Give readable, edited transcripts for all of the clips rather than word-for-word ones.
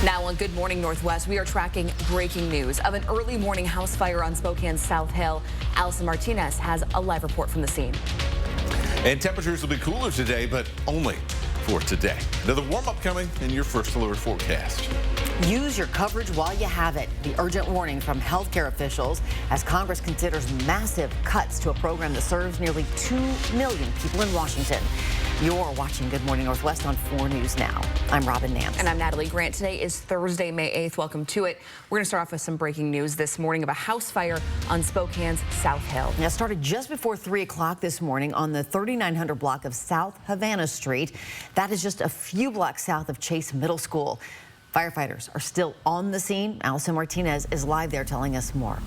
Now on Good Morning Northwest, we are tracking breaking news of an early morning house fire on Spokane's South Hill. Allison Martinez has a live report from the scene. And temperatures will be cooler today, but only for today. Another warm-up coming in your first alert forecast. Use your coverage while you have it. The urgent warning from healthcare officials as Congress considers massive cuts to a program that serves nearly 2 million people in Washington. You're watching Good Morning Northwest on 4 News Now. I'm Robin Nance. And I'm Natalie Grant. Today is Thursday, May 8th. Welcome to it. We're going to start off with some breaking news this morning of a house fire on Spokane's South Hill. It started just before 3 o'clock this morning on the 3900 block of South Havana Street. That is just a few blocks south of Chase Middle School. Firefighters are still on the scene. Allison Martinez is live there telling us more.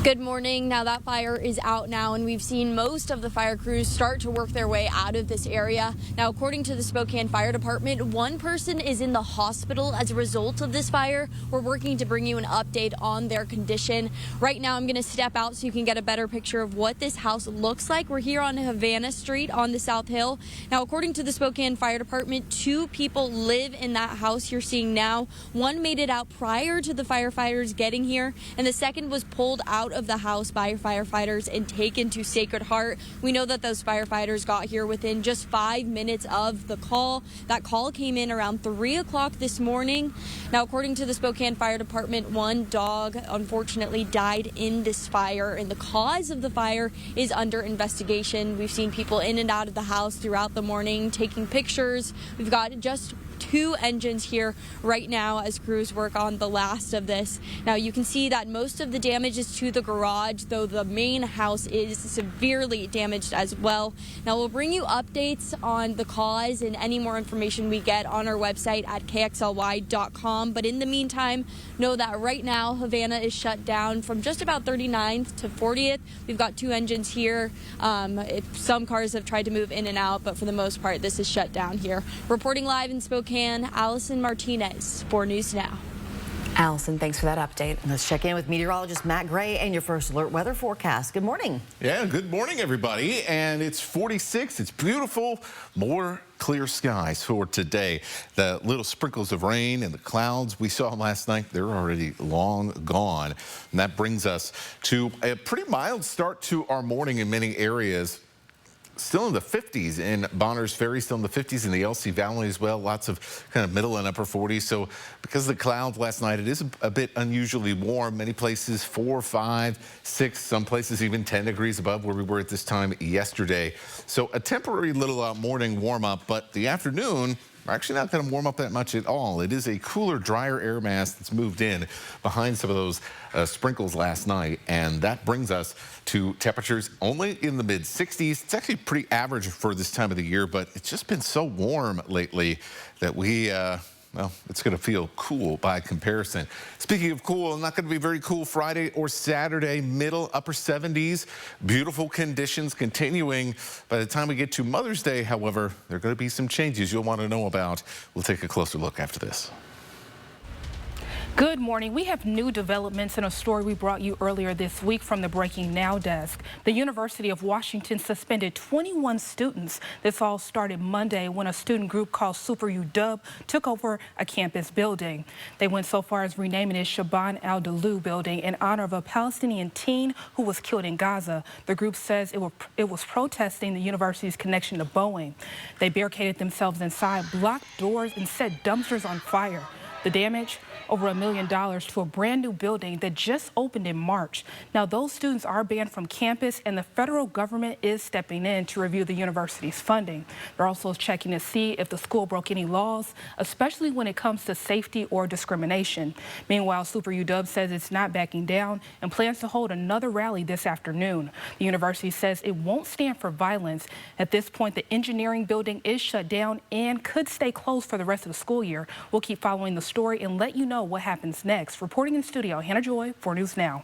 Good morning. Now that fire is out now, and we've seen most of the fire crews start to work their way out of this area. Now, according to the Spokane Fire Department, one person is in the hospital as a result of this fire. We're working to bring you an update on their condition. Right now, I'm going to step out so you can get a better picture of what this house looks like. We're here on Havana Street on the South Hill. Now, according to the Spokane Fire Department, 2 people live in that house you're seeing now. One made it out prior to the firefighters getting here, and the second was pulled out of the house by firefighters and taken to Sacred Heart. We know that those firefighters got here within just 5 minutes of the call. That call came in around 3 o'clock this morning. Now, according to the Spokane Fire Department, one dog unfortunately died in this fire, and the cause of the fire is under investigation. We've seen people in and out of the house throughout the morning taking pictures. We've got just 2 engines here right now as crews work on the last of this. Now you can see that most of the damage is to the garage, though the main house is severely damaged as well. Now we'll bring you updates on the cause and any more information we get on our website at kxly.com. But in the meantime, know that right now Havana is shut down from just about 39th to 40th. We've got 2 engines here. Some cars have tried to move in and out, but for the most part, this is shut down here. Reporting live in Spokane, Allison Martinez, 4 News Now. Allison, thanks for that update. Let's check in with meteorologist Matt Gray and your first alert weather forecast. Good morning. Yeah, good morning, everybody. And it's 46. It's beautiful. More clear skies for today. The little sprinkles of rain and the clouds we saw last night, they're already long gone. And that brings us to a pretty mild start to our morning in many areas. Still in the 50s in Bonners Ferry, still in the 50s in the LC Valley as well. Lots of kind of middle and upper 40s. So because of the clouds last night, it is a bit unusually warm. Many places 4, 5, 6, some places even 10 degrees above where we were at this time yesterday. So a temporary little morning warm up, but the afternoon, we're actually not going to warm up that much at all. It is a cooler, drier air mass that's moved in behind some of those sprinkles last night, and that brings us to temperatures only in the mid-60s. It's actually pretty average for this time of the year, but it's just been so warm lately that well, it's going to feel cool by comparison. Speaking of cool, not going to be very cool Friday or Saturday, middle, upper 70s. Beautiful conditions continuing. By the time we get to Mother's Day, however, there are going to be some changes you'll want to know about. We'll take a closer look after this. Good morning. We have new developments in a story we brought you earlier this week from the Breaking Now desk. The University of Washington suspended 21 students. This all started Monday when a student group called Super UW took over a campus building. They went so far as renaming it Shaban al-Dalou building in honor of a Palestinian teen who was killed in Gaza. The group says it was protesting the university's connection to Boeing. They barricaded themselves inside, blocked doors, and set dumpsters on fire. The damage? Over $1 million to a brand new building that just opened in March. Now, those students are banned from campus, and the federal government is stepping in to review the university's funding. They're also checking to see if the school broke any laws, especially when it comes to safety or discrimination. Meanwhile, Super UW says it's not backing down and plans to hold another rally this afternoon. The university says it won't stand for violence. At this point, the engineering building is shut down and could stay closed for the rest of the school year. We'll keep following the story and let you know what happens next. Reporting in studio, Hannah Joy, 4 News Now.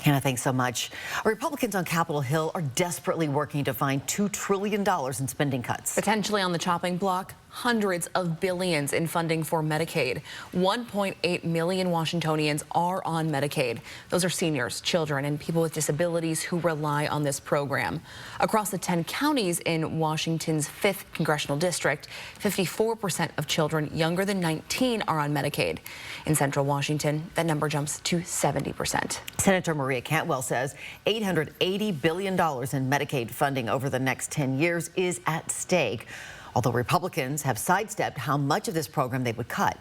Hannah, thanks so much. Republicans on Capitol Hill are desperately working to find $2 trillion in spending cuts. Potentially on the chopping block, hundreds of billions in funding for Medicaid. 1.8 million Washingtonians are on Medicaid. Those are seniors, children, and people with disabilities who rely on this program. Across the 10 counties in Washington's 5th congressional district, 54% of children younger than 19 are on Medicaid. In Central Washington, that number jumps to 70%. Senator Maria Cantwell says $880 billion in Medicaid funding over the next 10 years is at stake, although Republicans have sidestepped how much of this program they would cut.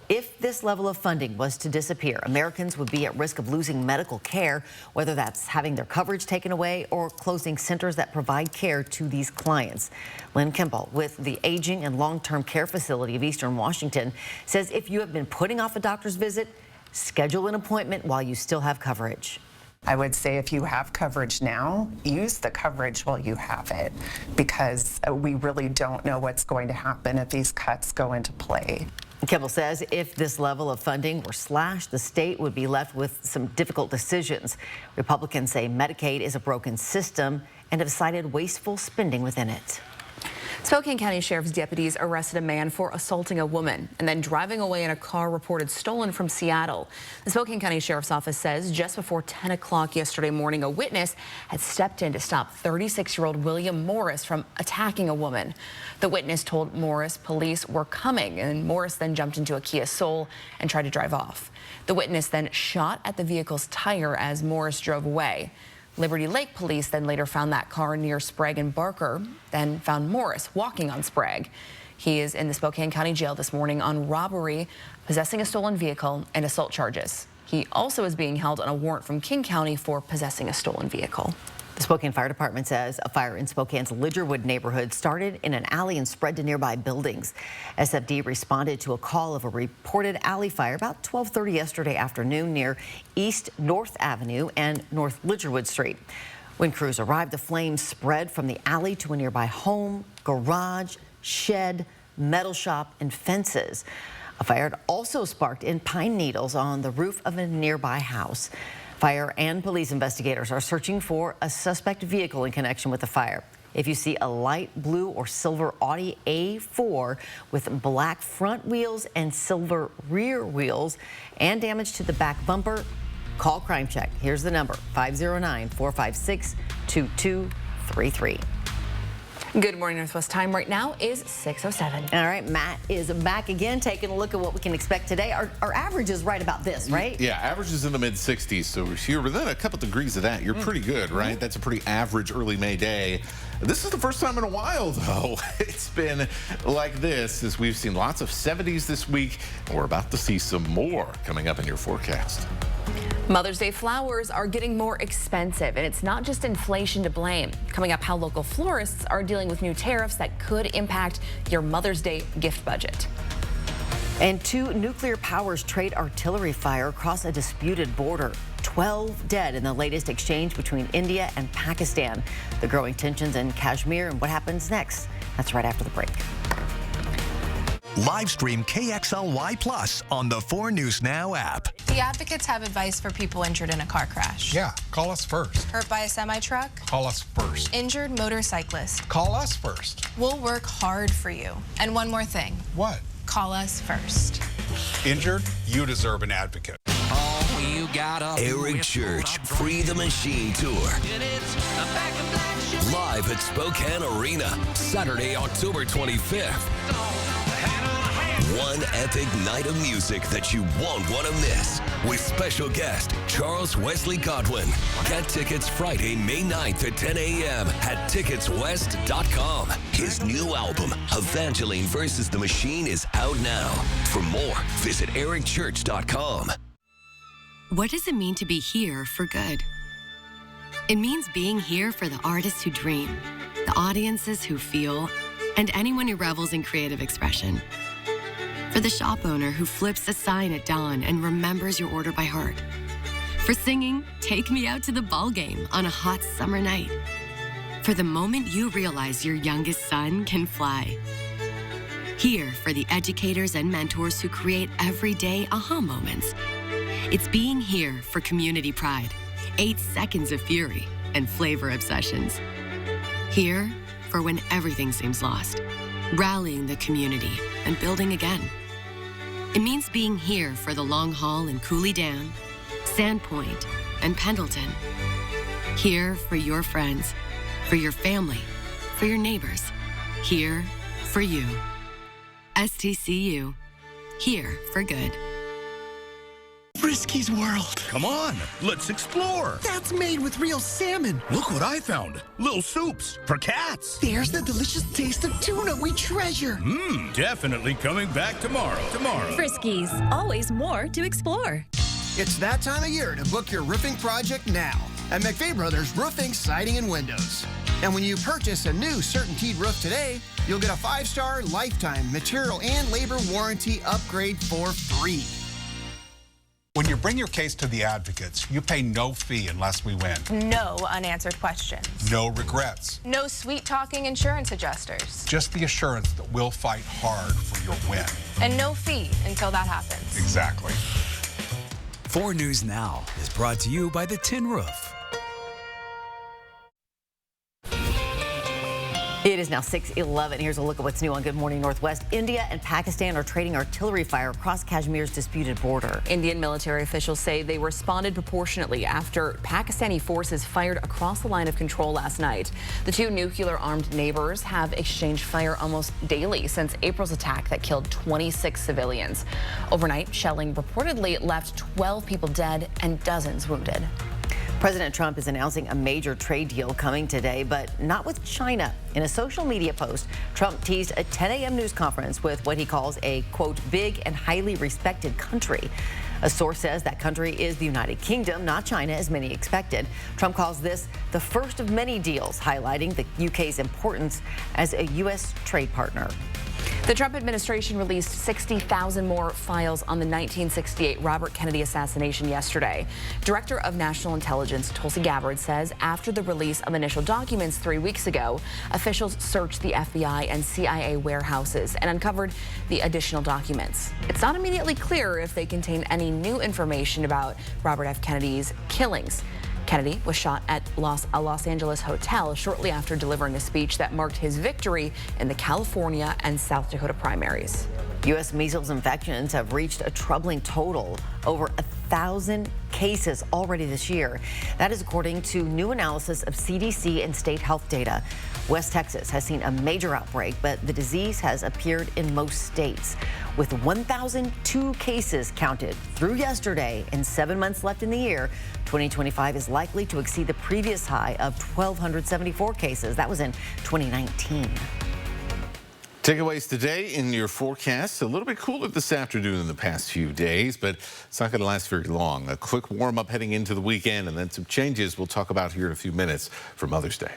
If this level of funding was to disappear, Americans would be at risk of losing medical care, whether that's having their coverage taken away or closing centers that provide care to these clients. Lynn Kimball with the Aging and Long-Term Care Facility of Eastern Washington says if you have been putting off a doctor's visit, schedule an appointment while you still have coverage. I would say if you have coverage now, use the coverage while you have it, because we really don't know what's going to happen if these cuts go into play. Kimball says if this level of funding were slashed, the state would be left with some difficult decisions. Republicans say Medicaid is a broken system and have cited wasteful spending within it. Spokane County Sheriff's deputies arrested a man for assaulting a woman and then driving away in a car reported stolen from Seattle. The Spokane County Sheriff's Office says just before 10 o'clock yesterday morning, a witness had stepped in to stop 36-year-old William Morris from attacking a woman. The witness told Morris police were coming, and Morris then jumped into a Kia Soul and tried to drive off. The witness then shot at the vehicle's tire as Morris drove away. Liberty Lake police then later found that car near Sprague and Barker, then found Morris walking on Sprague. He is in the Spokane County Jail this morning on robbery, possessing a stolen vehicle, and assault charges. He also is being held on a warrant from King County for possessing a stolen vehicle. The Spokane Fire Department says a fire in Spokane's Lidgerwood neighborhood started in an alley and spread to nearby buildings. SFD responded to a call of a reported alley fire about 12:30 yesterday afternoon near East North Avenue and North Lidgerwood Street. When crews arrived, the flames spread from the alley to a nearby home, garage, shed, metal shop, and fences. A fire had also sparked in pine needles on the roof of a nearby house. Fire and police investigators are searching for a suspect vehicle in connection with the fire. If you see a light blue or silver Audi A4 with black front wheels and silver rear wheels and damage to the back bumper, call Crime Check. Here's the number, 509-456-2233. Good morning, Northwest. Time right now is 6:07. All right, Matt is back again, taking a look at what we can expect today. Our average is right about this, right? Yeah, average is in the mid-60s, so if you're within a couple degrees of that, you're pretty good, right? That's a pretty average early May day. This is the first time in a while, though. It's been like this, as we've seen lots of 70s this week, and we're about to see some more coming up in your forecast. Mother's Day flowers are getting more expensive, and it's not just inflation to blame. Coming up, how local florists are dealing with new tariffs that could impact your Mother's Day gift budget. And 2 nuclear powers trade artillery fire across a disputed border. 12 dead in the latest exchange between India and Pakistan. The growing tensions in Kashmir and what happens next. That's right after the break. Live stream KXLY Plus on the 4 News Now app. The advocates have advice for people injured in a car crash. Yeah, call us first. Hurt by a semi-truck? Call us first. Injured motorcyclist? Call us first. We'll work hard for you. And one more thing. What? Call us first. Injured? You deserve an advocate. Eric Church Free the Machine Tour. Live at Spokane Arena, Saturday, October 25th. One epic night of music that you won't want to miss, with special guest Charles Wesley Godwin. Get tickets Friday, May 9th at 10 a.m. at ticketswest.com. His new album, Evangeline vs. the Machine, is out now. For more, visit ericchurch.com. What does it mean to be here for good? It means being here for the artists who dream, the audiences who feel, and anyone who revels in creative expression. For the shop owner who flips a sign at dawn and remembers your order by heart. For singing, "Take Me Out to the Ball Game" on a hot summer night. For the moment you realize your youngest son can fly. Here for the educators and mentors who create everyday aha moments. It's being here for community pride, 8 seconds of fury, and flavor obsessions. Here for when everything seems lost. rallying the community, and building again. It means being here for the long haul in Cooley Dam, Sandpoint, and Pendleton. Here for your friends, for your family, for your neighbors. Here for you. STCU. Here for good. Frisky's World. Come on, let's explore. That's made with real salmon. Look what I found. Little soups for cats. There's the delicious taste of tuna we treasure. Definitely coming back tomorrow. Friskies, always more to explore. It's that time of year to book your roofing project now at McVeigh Brothers Roofing, Siding, and Windows. And when you purchase a new CertainTeed roof today, you'll get a 5-star lifetime material and labor warranty upgrade for free. When you bring your case to the advocates, you pay no fee unless we win. No unanswered questions. No regrets. No sweet-talking insurance adjusters. Just the assurance that we'll fight hard for your win. And no fee until that happens. Exactly. 4 News Now is brought to you by the Tin Roof. It is now 6:11. Here's a look at what's new on Good Morning Northwest. India and Pakistan are trading artillery fire across Kashmir's disputed border. Indian military officials say they responded proportionately after Pakistani forces fired across the line of control last night. The two nuclear-armed neighbors have exchanged fire almost daily since April's attack that killed 26 civilians. Overnight, shelling reportedly left 12 people dead and dozens wounded. President Trump is announcing a major trade deal coming today, but not with China. In a social media post, Trump teased a 10 a.m. news conference with what he calls a, quote, big and highly respected country. A source says that country is the United Kingdom, not China, as many expected. Trump calls this the first of many deals, highlighting the UK's importance as a U.S. trade partner. The Trump administration released 60,000 more files on the 1968 Robert Kennedy assassination yesterday. Director of National Intelligence Tulsi Gabbard says after the release of initial documents 3 weeks ago, officials searched the FBI and CIA warehouses and uncovered the additional documents. It's not immediately clear if they contain any new information about Robert F. Kennedy's killings. Kennedy was shot at a Los Angeles hotel shortly after delivering a speech that marked his victory in the California and South Dakota primaries. U.S. measles infections have reached a troubling total, over 1,000 cases already this year. That is according to new analysis of CDC and state health data. West Texas has seen a major outbreak, but the disease has appeared in most states. With 1,002 cases counted through yesterday and 7 months left in the year, 2025 is likely to exceed the previous high of 1,274 cases. That was in 2019. Takeaways today in your forecast. A little bit cooler this afternoon than the past few days, but it's not going to last very long. A quick warm up heading into the weekend and then some changes we'll talk about here in a few minutes for Mother's Day.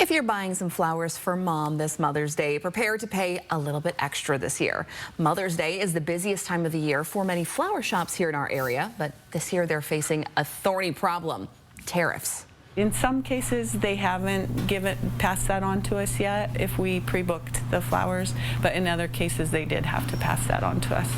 If you're buying some flowers for mom this Mother's Day, prepare to pay a little bit extra this year. Mother's Day is the busiest time of the year for many flower shops here in our area, but this year they're facing a thorny problem: tariffs. In some cases, they haven't passed that on to us yet if we pre-booked the flowers, but in other cases, they did have to pass that on to us.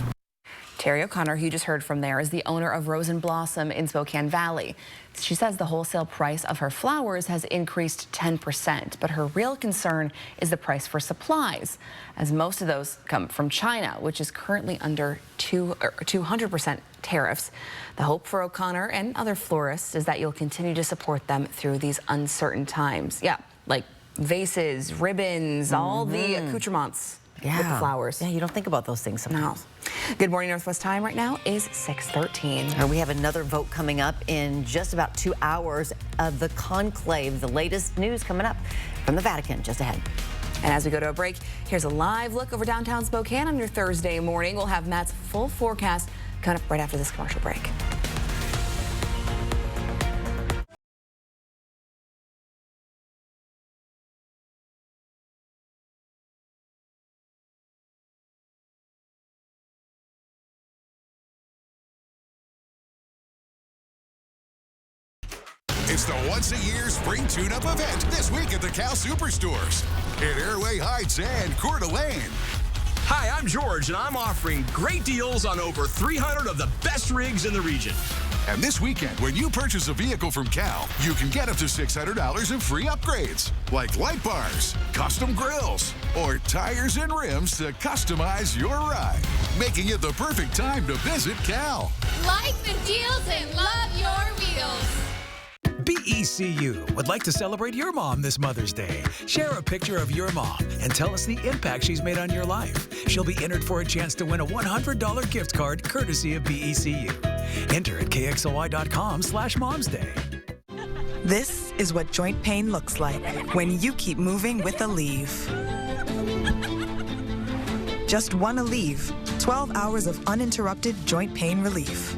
Terry O'Connor, who you just heard from there, is the owner of Rose and Blossom in Spokane Valley. She says the wholesale price of her flowers has increased 10%, but her real concern is the price for supplies, as most of those come from China, which is currently under 200% tariffs. The hope for O'Connor and other florists is that you'll continue to support them through these uncertain times. Yeah, like vases, ribbons, all the accoutrements. Yeah. With the flowers. Yeah, you don't think about those things sometimes. No. Good Morning Northwest time right now is 6:13. And we have another vote coming up in just about 2 hours of the conclave. The latest news coming up from the Vatican just ahead. And as we go to a break, here's a live look over downtown Spokane on your Thursday morning. We'll have Matt's full forecast coming up right after this commercial break. It's the once-a-year spring tune-up event this week at the Cal Superstores in Airway Heights and Coeur d'Alene. Hi, I'm George, and I'm offering great deals on over 300 of the best rigs in the region. And this weekend, when you purchase a vehicle from Cal, you can get up to $600 in free upgrades, like light bars, custom grills, or tires and rims to customize your ride, making it the perfect time to visit Cal. Like the deals and love your wheels. BECU would like to celebrate your mom this Mother's Day. Share a picture of your mom and tell us the impact she's made on your life. She'll be entered for a chance to win a $100 gift card courtesy of BECU. Enter at kxly.com/momsday. This is what joint pain looks like when you keep moving with Aleve. Just one Aleve, 12 hours of uninterrupted joint pain relief.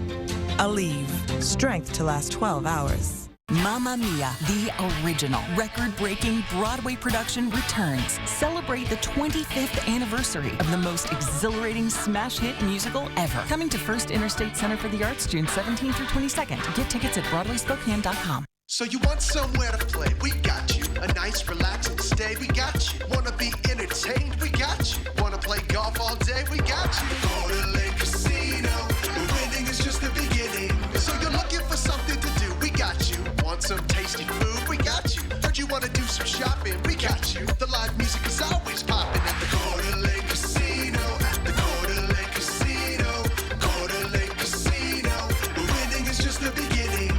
Aleve, strength to last 12 hours. Mamma Mia, the original record-breaking Broadway production returns. Celebrate the 25th anniversary of the most exhilarating smash hit musical ever. Coming to First Interstate Center for the Arts June 17th through 22nd. Get tickets at BroadwaySpokane.com. So you want somewhere to play? We got you. A nice relaxing stay? We got you. Wanna be entertained? We got you. Wanna play golf all day? We got you. Go to Lake Casino. Winning is just the beginning. So you're looking for something to do? We got you. Want some tasty food? We got you. Heard you wanna do some shopping? We got you. The live music is always popping at the Go to Lake Casino. At the Go to Lake Casino. Go to Lake Casino. Winning is just the beginning.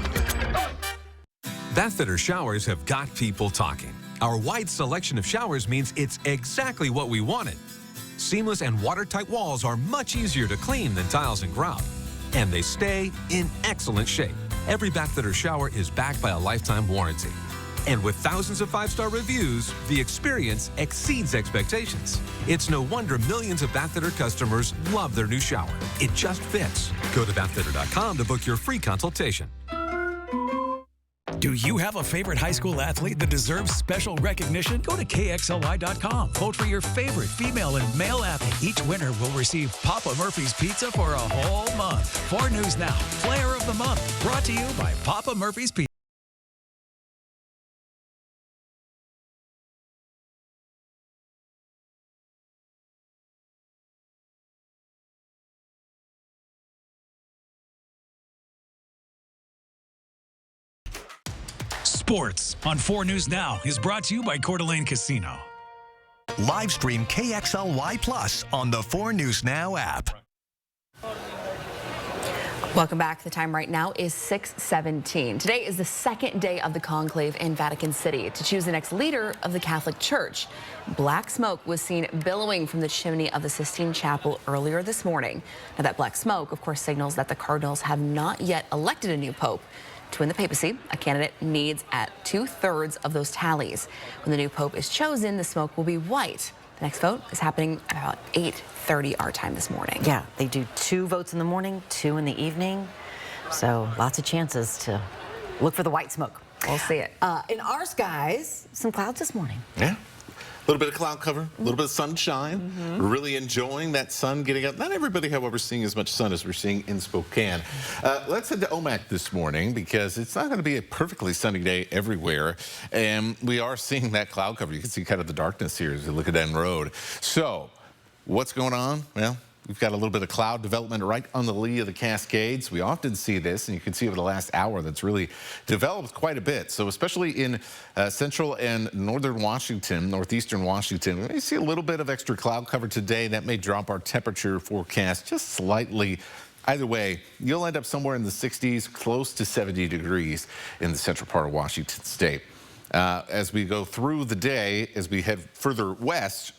Bathfitter showers have got people talking. Our wide selection of showers means it's exactly what we wanted. Seamless and watertight walls are much easier to clean than tiles and grout. And they stay in excellent shape. Every Bathfitter shower is backed by a lifetime warranty. And with thousands of 5-star reviews, the experience exceeds expectations. It's no wonder millions of Bathfitter customers love their new shower. It just fits. Go to bathfitter.com to book your free consultation. Do you have a favorite high school athlete that deserves special recognition? Go to KXLY.com. Vote for your favorite female and male athlete. Each winner will receive Papa Murphy's Pizza for a whole month. 4 News Now, Player of the Month, brought to you by Papa Murphy's Pizza. Sports on 4 News Now is brought to you by Coeur d'Alene Casino. Live stream KXLY Plus on the 4 News Now app. Welcome back. The time right now is 6:17. Today is the second day of the conclave in Vatican City to choose the next leader of the Catholic Church. Black smoke was seen billowing from the chimney of the Sistine Chapel earlier this morning. Now, that black smoke, of course, signals that the cardinals have not yet elected a new pope. To win the papacy, a candidate needs at 2/3 of those tallies. When the new pope is chosen, the smoke will be white. The next vote is happening at about 8:30 our time this morning. Yeah, they do 2 votes in the morning, 2 in the evening. So lots of chances to look for the white smoke. We'll see it. In our skies, some clouds this morning. Yeah. A little bit of cloud cover, a little bit of sunshine. We're really enjoying that sun getting up. Not everybody, however, seeing as much sun as we're seeing in Spokane. Let's head to Omak this morning because it's not going to be a perfectly sunny day everywhere. And we are seeing that cloud cover. You can see kind of the darkness here as you look at N Road. So what's going on? Well, we've got a little bit of cloud development right on the lee of the Cascades. We often see this, and you can see over the last hour that's really developed quite a bit. So especially in central and northern Washington, northeastern Washington, we see a little bit of extra cloud cover today. That may drop our temperature forecast just slightly. Either way, you'll end up somewhere in the 60s, close to 70 degrees in the central part of Washington state. As we go through the day, as we head further west,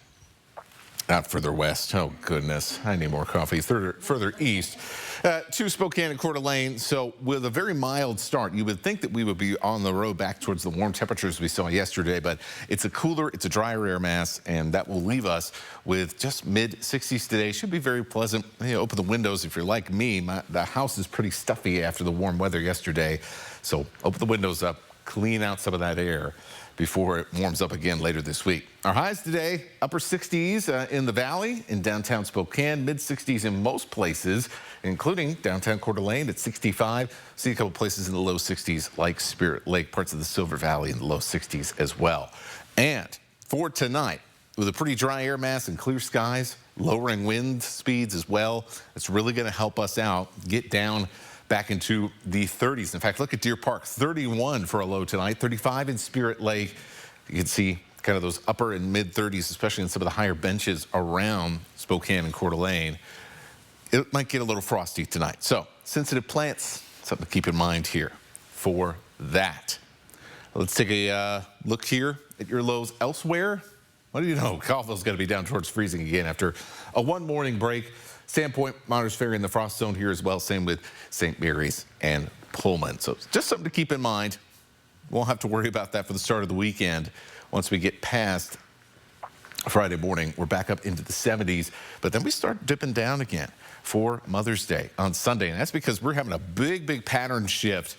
not further west, oh goodness, I need more coffee, further east to Spokane and Coeur d'Alene. So with a very mild start, you would think that we would be on the road back towards the warm temperatures we saw yesterday, but it's a cooler, it's a drier air mass, and that will leave us with just mid-60s today. Should be very pleasant. You know, open the windows if you're like me. The house is pretty stuffy after the warm weather yesterday, so open the windows up, clean out some of that air before it warms up again later this week. Our highs today, upper 60s in the valley, in downtown Spokane, mid 60s in most places, including downtown Coeur d'Alene at 65. See a couple places in the low 60s like Spirit Lake, parts of the Silver Valley in the low 60s as well. And for tonight, with a pretty dry air mass and clear skies, lowering wind speeds as well, it's really going to help us out get down back into the 30s. In fact, look at Deer Park, 31 for a low tonight, 35 in Spirit Lake. You can see kind of those upper and mid 30s, especially in some of the higher benches around Spokane and Coeur d'Alene. It might get a little frosty tonight. So sensitive plants, something to keep in mind here for that. Let's take a look here at your lows elsewhere. What do you know? Colville's going to be down towards freezing again after a one morning break. Sandpoint, Monterey Ferry in the frost zone here as well. Same with St. Mary's and Pullman. So just something to keep in mind. Won't have to worry about that for the start of the weekend. Once we get past Friday morning, we're back up into the 70s, but then we start dipping down again for Mother's Day on Sunday. And that's because we're having a big pattern shift.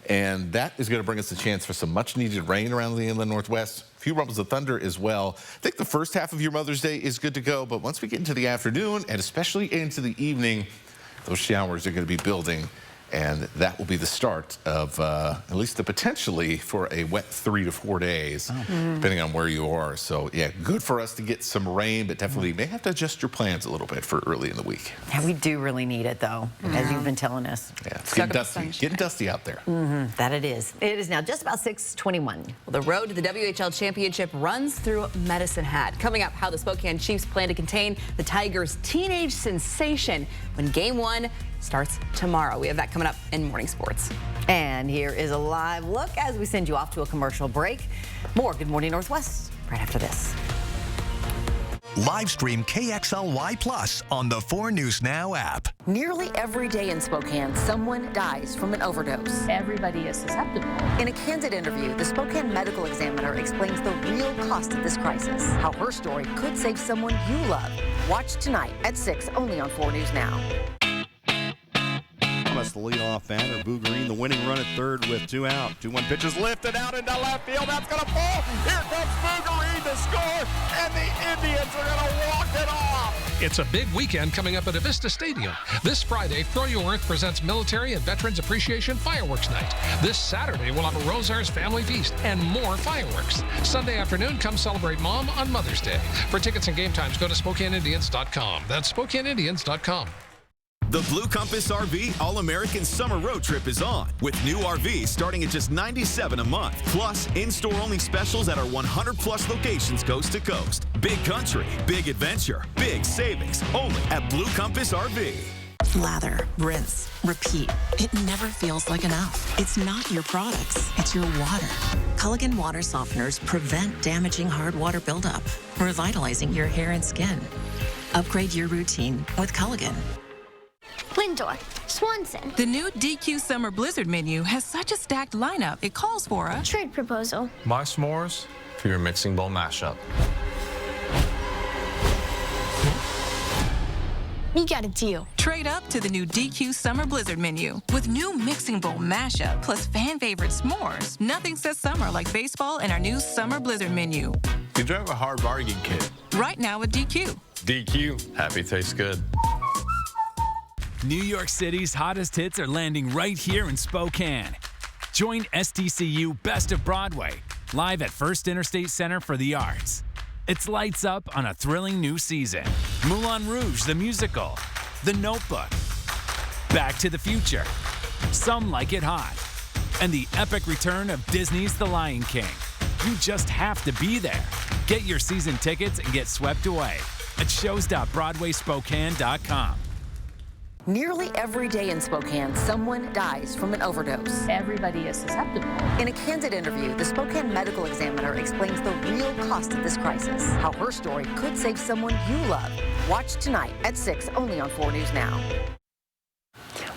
And that is going to bring us a chance for some much needed rain around the inland Northwest. A few rumbles of thunder as well. I think the first half of your Mother's Day is good to go, but once we get into the afternoon and especially into the evening, those showers are going to be building. And that will be the start of at least the potentially for a wet 3 to 4 days, depending on where you are. So, yeah, good for us to get some rain, but definitely may have to adjust your plans a little bit for early in the week. Yeah, we do really need it, though, as you've been telling us. Yeah, it's getting dusty out there. That it is. It is now just about 6:21. Well, the road to the WHL championship runs through Medicine Hat. Coming up, how the Spokane Chiefs plan to contain the Tigers' teenage sensation when Game 1 starts tomorrow. We have that coming up in Morning Sports. And here is a live look as we send you off to a commercial break. More Good Morning Northwest right after this. Live stream KXLY Plus on the 4 News Now app. Nearly every day in Spokane, someone dies from an overdose. Everybody is susceptible. In a candid interview, the Spokane medical examiner explains the real cost of this crisis, how her story could save someone you love. Watch tonight at 6, only on 4 News Now. The leadoff batter, Boo Green, the winning run at third with 2 out. 2-1 pitch is lifted out into left field. That's going to fall. Here comes Boo Green to score, and the Indians are going to walk it off. It's a big weekend coming up at Avista Stadium. This Friday, Throw Your Earth presents Military and Veterans Appreciation Fireworks Night. This Saturday, we'll have a Rosars Family Feast and more fireworks. Sunday afternoon, come celebrate Mom on Mother's Day. For tickets and game times, go to SpokaneIndians.com. That's SpokaneIndians.com. The Blue Compass RV All-American Summer Road Trip is on, with new RVs starting at just $97 a month. Plus, in-store only specials at our 100-plus locations coast to coast. Big country, big adventure, big savings, only at Blue Compass RV. Lather, rinse, repeat. It never feels like enough. It's not your products, it's your water. Culligan water softeners prevent damaging hard water buildup, revitalizing your hair and skin. Upgrade your routine with Culligan. Lindor, Swanson. The new DQ Summer Blizzard menu has such a stacked lineup, it calls for a Trade proposal. My s'mores for your mixing bowl mashup. You got a deal. Trade up to the new DQ Summer Blizzard menu. With new mixing bowl mashup plus fan favorite s'mores, nothing says summer like baseball and our new Summer Blizzard menu. You drive a hard bargain, kid. Right now with DQ. DQ, happy tastes good. New York City's hottest hits are landing right here in Spokane. Join SDCU Best of Broadway, live at First Interstate Center for the Arts. It's lights up on a thrilling new season. Moulin Rouge, the musical, The Notebook, Back to the Future, Some Like It Hot, and the epic return of Disney's The Lion King. You just have to be there. Get your season tickets and get swept away at shows.broadwayspokane.com. Nearly every day in Spokane, someone dies from an overdose. Everybody is susceptible. In a candid interview, the Spokane medical examiner explains the real cost of this crisis, how her story could save someone you love. Watch tonight at 6, only on 4 News Now.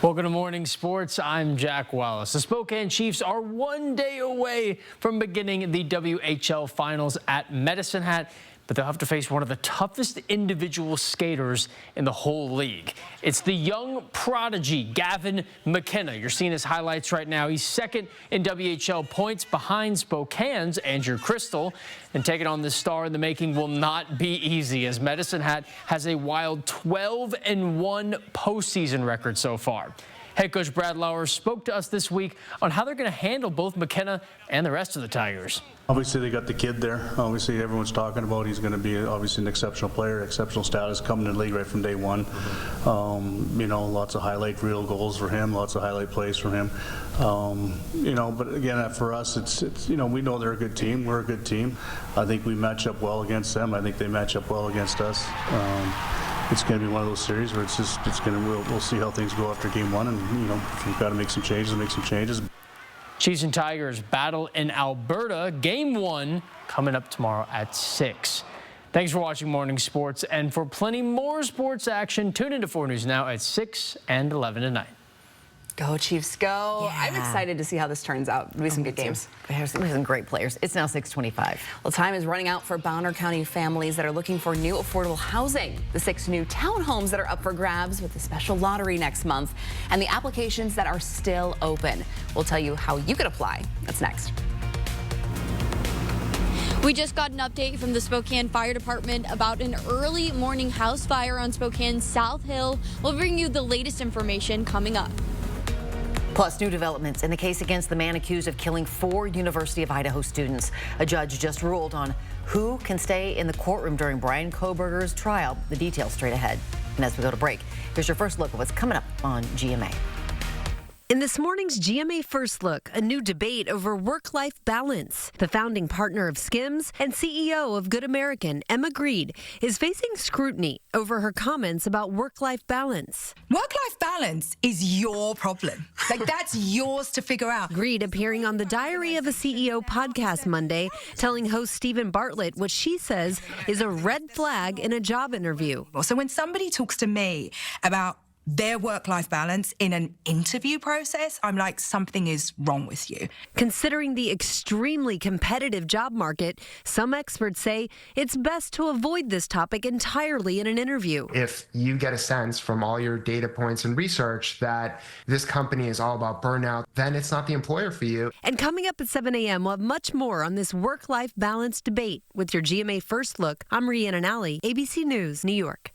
Welcome to Morning Sports. I'm Jack Wallace. The Spokane Chiefs are 1 day away from beginning the WHL Finals at Medicine Hat, but they'll have to face one of the toughest individual skaters in the whole league. It's the young prodigy, Gavin McKenna. You're seeing his highlights right now. He's second in WHL points behind Spokane's Andrew Crystal. And taking on this star in the making will not be easy, as Medicine Hat has a wild 12-1 postseason record so far. Head coach Brad Lauer spoke to us this week on how they're going to handle both McKenna and the rest of the Tigers. Obviously, they got the kid there. Obviously, everyone's talking about he's going to be obviously an exceptional player, exceptional status coming in the league right from day one. You know, lots of highlight reel goals for him, lots of highlight plays from him. You know, but again, for us, it's you know, we know they're a good team. We're a good team. I think we match up well against them. I think they match up well against us. It's going to be one of those series where we'll see how things go after game one, and you know, if we've got to make some changes, make some changes. Chiefs and Tigers battle in Alberta. Game 1 coming up tomorrow at 6. Thanks for watching Morning Sports, and for plenty more sports action, tune into 4 News Now at 6 and 11 tonight. Go Chiefs, go. Yeah. I'm excited to see how this turns out. It'll be some good games. There's some great players. It's now 6:25. Well, time is running out for Bonner County families that are looking for new affordable housing. The 6 new townhomes that are up for grabs with the special lottery next month, and the applications that are still open. We'll tell you how you could apply. That's next. We just got an update from the Spokane Fire Department about an early morning house fire on Spokane's South Hill. We'll bring you the latest information coming up. Plus, new developments in the case against the man accused of killing 4 University of Idaho students. A judge just ruled on who can stay in the courtroom during Brian Kohberger's trial. The details straight ahead. And as we go to break, here's your first look at what's coming up on GMA. In this morning's GMA First Look, a new debate over work-life balance. The founding partner of Skims and CEO of Good American, Emma Greed, is facing scrutiny over her comments about work-life balance. Work-life balance is your problem. Like, that's yours to figure out. Greed appearing on the Diary of a CEO podcast Monday, telling host Stephen Bartlett what she says is a red flag in a job interview. So when somebody talks to me about their work-life balance in an interview process, I'm like, something is wrong with you. Considering the extremely competitive job market, some experts say it's best to avoid this topic entirely in an interview. If you get a sense from all your data points and research that this company is all about burnout, then it's not the employer for you. And coming up at 7 a.m., we'll have much more on this work-life balance debate. With your GMA First Look, I'm Rhiannon Alley, ABC News, New York.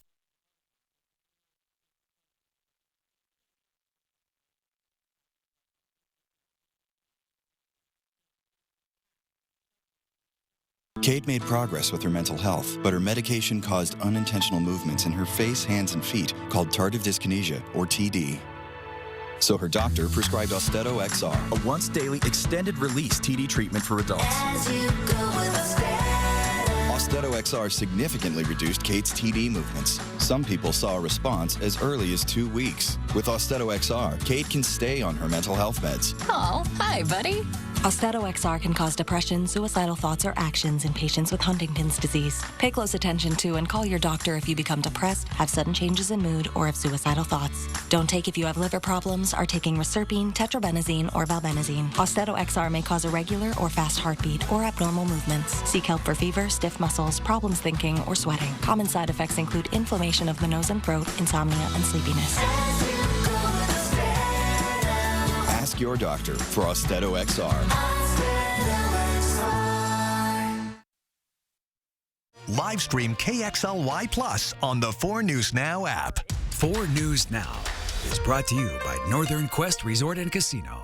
Kate made progress with her mental health, but her medication caused unintentional movements in her face, hands, and feet called tardive dyskinesia, or TD. So her doctor prescribed Austedo XR, a once-daily extended-release TD treatment for adults. Austedo XR significantly reduced Kate's TD movements. Some people saw a response as early as 2 weeks. With Austedo XR, Kate can stay on her mental health meds. Oh, hi, buddy. Austedo XR can cause depression, suicidal thoughts, or actions in patients with Huntington's disease. Pay close attention to and call your doctor if you become depressed, have sudden changes in mood, or have suicidal thoughts. Don't take if you have liver problems, are taking reserpine, tetrabenazine, or valbenazine. Austedo XR may cause irregular or fast heartbeat or abnormal movements. Seek help for fever, stiff muscles, problems thinking, or sweating. Common side effects include inflammation of the nose and throat, insomnia, and sleepiness. Ask your doctor for Austedo XR. Live stream KXLY Plus on the 4 News Now app. 4 News Now is brought to you by Northern Quest Resort and Casino.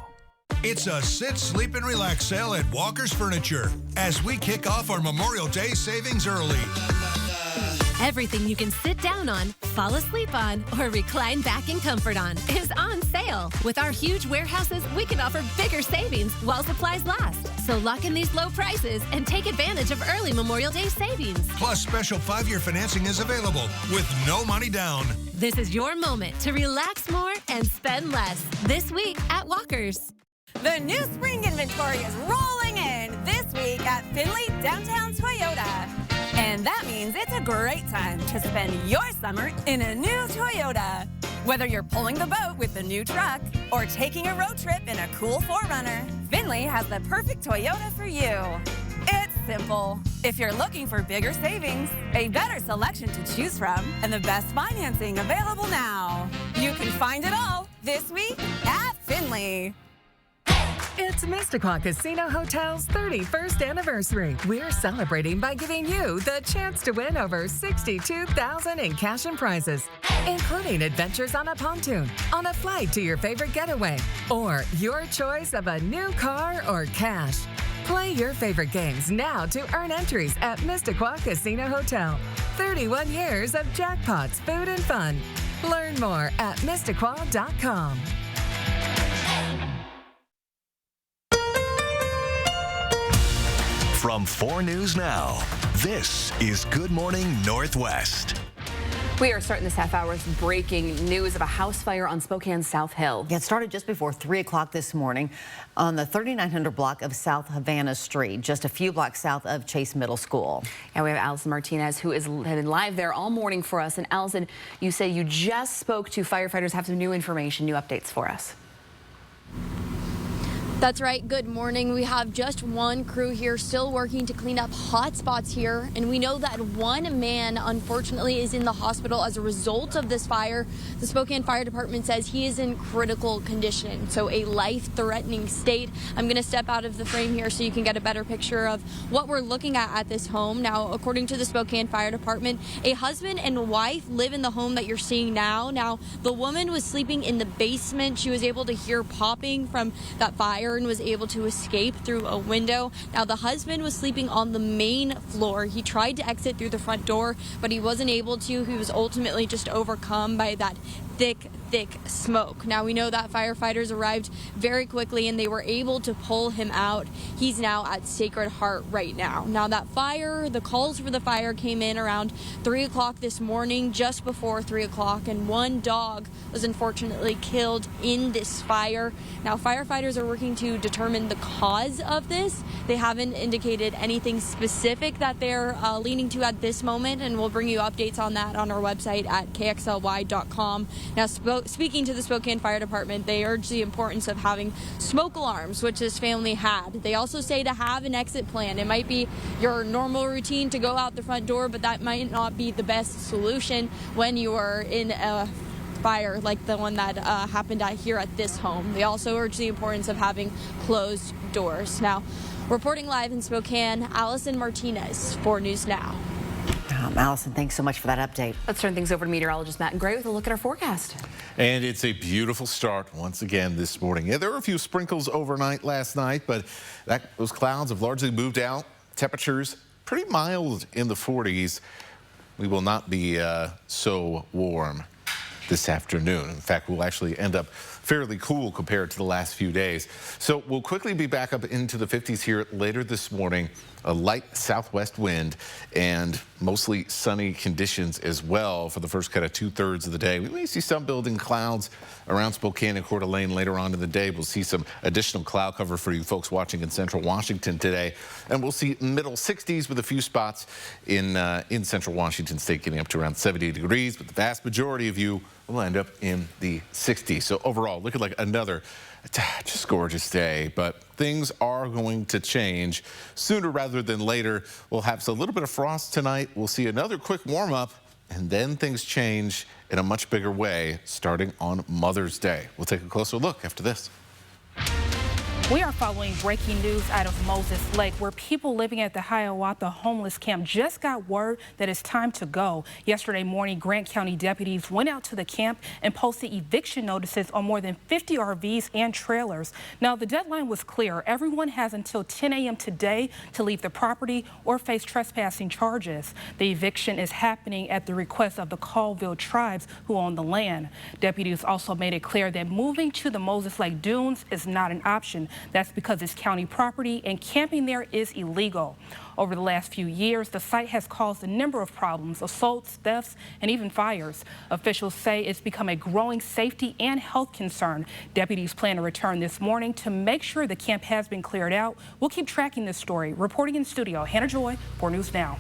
It's a sit, sleep, and relax sale at Walker's Furniture as we kick off our Memorial Day savings early. Everything you can sit down on, fall asleep on, or recline back in comfort on is on sale. With our huge warehouses, we can offer bigger savings while supplies last. So lock in these low prices and take advantage of early Memorial Day savings. Plus, special 5-year financing is available with no money down. This is your moment to relax more and spend less this week at Walker's. The new spring inventory is rolling in this week at Findlay Downtown Toyota. And that means it's a great time to spend your summer in a new Toyota. Whether you're pulling the boat with the new truck or taking a road trip in a cool 4Runner, Findlay has the perfect Toyota for you. It's simple. If you're looking for bigger savings, a better selection to choose from, and the best financing available now, you can find it all this week at Findlay. It's Mistacon Casino Hotel's 31st anniversary. We're celebrating by giving you the chance to win over $62,000 in cash and prizes. including adventures on a pontoon, on a flight to your favorite getaway, or your choice of a new car or cash. Play your favorite games now to earn entries at Mistaqua Casino Hotel. 31 years of jackpots, food, and fun. Learn more at Mistaqua.com. From 4 News Now, this is Good Morning Northwest. We are starting this half hour with breaking news of a house fire on Spokane's South Hill. It started just before 3 o'clock this morning on the 3900 block of South Havana Street, just a few blocks south of Chase Middle School. And we have Allison Martinez, who has been live there all morning for us. And Allison, you say you just spoke to firefighters, have some new information, new updates for us. That's right. Good morning. We have just one crew here still working to clean up hot spots here. And we know that one man, unfortunately, is in the hospital as a result of this fire. The Spokane Fire Department says he is in critical condition, so a life-threatening state. I'm going to step out of the frame here so you can get a better picture of what we're looking at this home. Now, according to the Spokane Fire Department, a husband and wife live in the home that you're seeing now. Now, the woman was sleeping in the basement. She was able to hear popping from that fire and was able to escape through a window. Now, the husband was sleeping on the main floor. He tried to exit through the front door, but he wasn't able to. He was ultimately just overcome by that thick smoke. Now, we know that firefighters arrived very quickly and they were able to pull him out. He's now at Sacred Heart right now. Now, that fire, the calls for the fire came in around 3 o'clock this morning, just before 3 o'clock, and one dog was unfortunately killed in this fire. Now, firefighters are working to determine the cause of this. They haven't indicated anything specific that they're leaning to at this moment, and we'll bring you updates on that on our website at kxly.com. Now, speaking to the Spokane Fire Department, they urge the importance of having smoke alarms, which this family had. They also say to have an exit plan. It might be your normal routine to go out the front door, but that might not be the best solution when you are in a fire like the one that happened here at this home. They also urge the importance of having closed doors. Now, reporting live in Spokane, Allison Martinez, 4 News Now. Allison, thanks so much for that update. Let's turn things over to meteorologist Matt Gray with a look at our forecast. And it's a beautiful start once again this morning. Yeah, there were a few sprinkles overnight last night, but those clouds have largely moved out. Temperatures pretty mild in the 40s. We will not be so warm this afternoon. In fact, we'll actually end up fairly cool compared to the last few days. So we'll quickly be back up into the 50s here later this morning. A light southwest wind and mostly sunny conditions as well for the first kind of 2/3 of the day. We may see some building clouds around Spokane and Coeur d'Alene later on in the day. We'll see some additional cloud cover for you folks watching in central Washington today. And we'll see middle 60s with a few spots in central Washington state getting up to around 70 degrees. But the vast majority of you will end up in the 60s. So overall, looking like another just gorgeous day, but things are going to change sooner rather than later. We'll have a little bit of frost tonight. We'll see another quick warm up, and then things change in a much bigger way starting on Mother's Day. We'll take a closer look after this. We are following breaking news out of Moses Lake, where people living at the Hiawatha homeless camp just got word that it's time to go. Yesterday morning, Grant County deputies went out to the camp and posted eviction notices on more than 50 RVs and trailers. Now, the deadline was clear. Everyone has until 10 a.m. today to leave the property or face trespassing charges. The eviction is happening at the request of the Colville tribes who own the land. Deputies also made it clear that moving to the Moses Lake dunes is not an option. That's because it's county property and camping there is illegal. Over the last few years, the site has caused a number of problems, assaults, thefts, and even fires. Officials say it's become a growing safety and health concern. Deputies plan to return this morning to make sure the camp has been cleared out. We'll keep tracking this story. Reporting in studio, Hannah Joy, 4 News Now.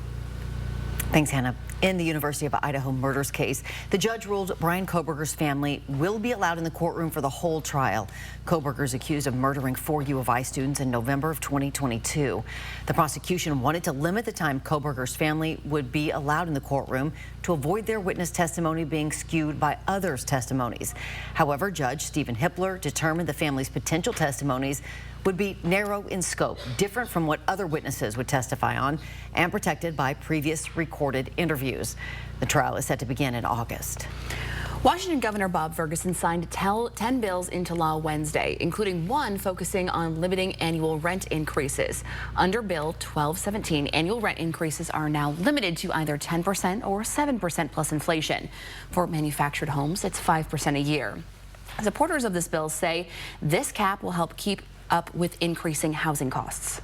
Thanks, Hannah. In the University of Idaho murders case, the judge ruled Brian Kohberger's family will be allowed in the courtroom for the whole trial. Kohberger is accused of murdering 4 U of I students in November of 2022. The prosecution wanted to limit the time Kohberger's family would be allowed in the courtroom to avoid their witness testimony being skewed by others' testimonies. However, Judge Stephen Hippler determined the family's potential testimonies would be narrow in scope, different from what other witnesses would testify on, and protected by previous recorded interviews. The trial is set to begin in August. Washington Governor Bob Ferguson signed 10 bills into law Wednesday, including one focusing on limiting annual rent increases. Under Bill 1217, annual rent increases are now limited to either 10% or 7% plus inflation. For manufactured homes, it's 5% a year. Supporters of this bill say this cap will help keep up with increasing housing costs.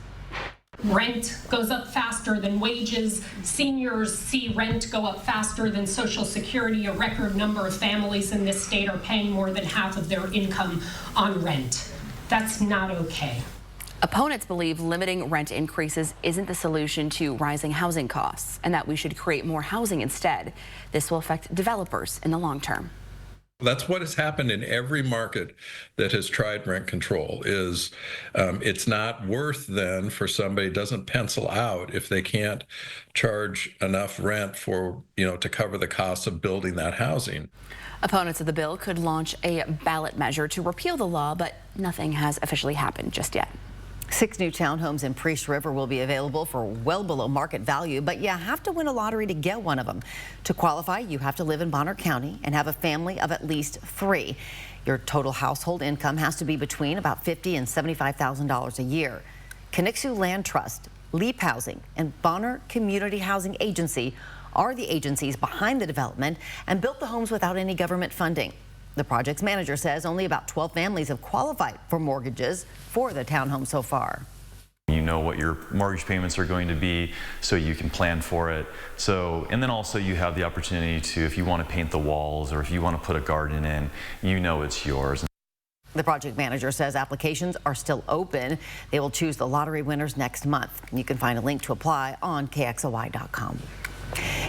Rent goes up faster than wages. Seniors see rent go up faster than Social Security. A record number of families in this state are paying more than half of their income on rent. That's not okay. Opponents believe limiting rent increases isn't the solution to rising housing costs and that we should create more housing instead. This will affect developers in the long term. That's what has happened in every market that has tried rent control is it's not worth then for somebody doesn't pencil out if they can't charge enough rent for, to cover the cost of building that housing. Opponents of the bill could launch a ballot measure to repeal the law, but nothing has officially happened just yet. 6 new townhomes in Priest River will be available for well below market value, but you have to win a lottery to get one of them. To qualify, you have to live in Bonner County and have a family of at least 3. Your total household income has to be between about $50,000 and $75,000 a year. Conixu Land Trust, Leap Housing, and Bonner Community Housing Agency are the agencies behind the development and built the homes without any government funding. The project's manager says only about 12 families have qualified for mortgages for the townhome so far. You know what your mortgage payments are going to be, so you can plan for it. And then also you have the opportunity to, if you want to paint the walls or if you want to put a garden in, you know it's yours. The project manager says applications are still open. They will choose the lottery winners next month. You can find a link to apply on KXLY.com.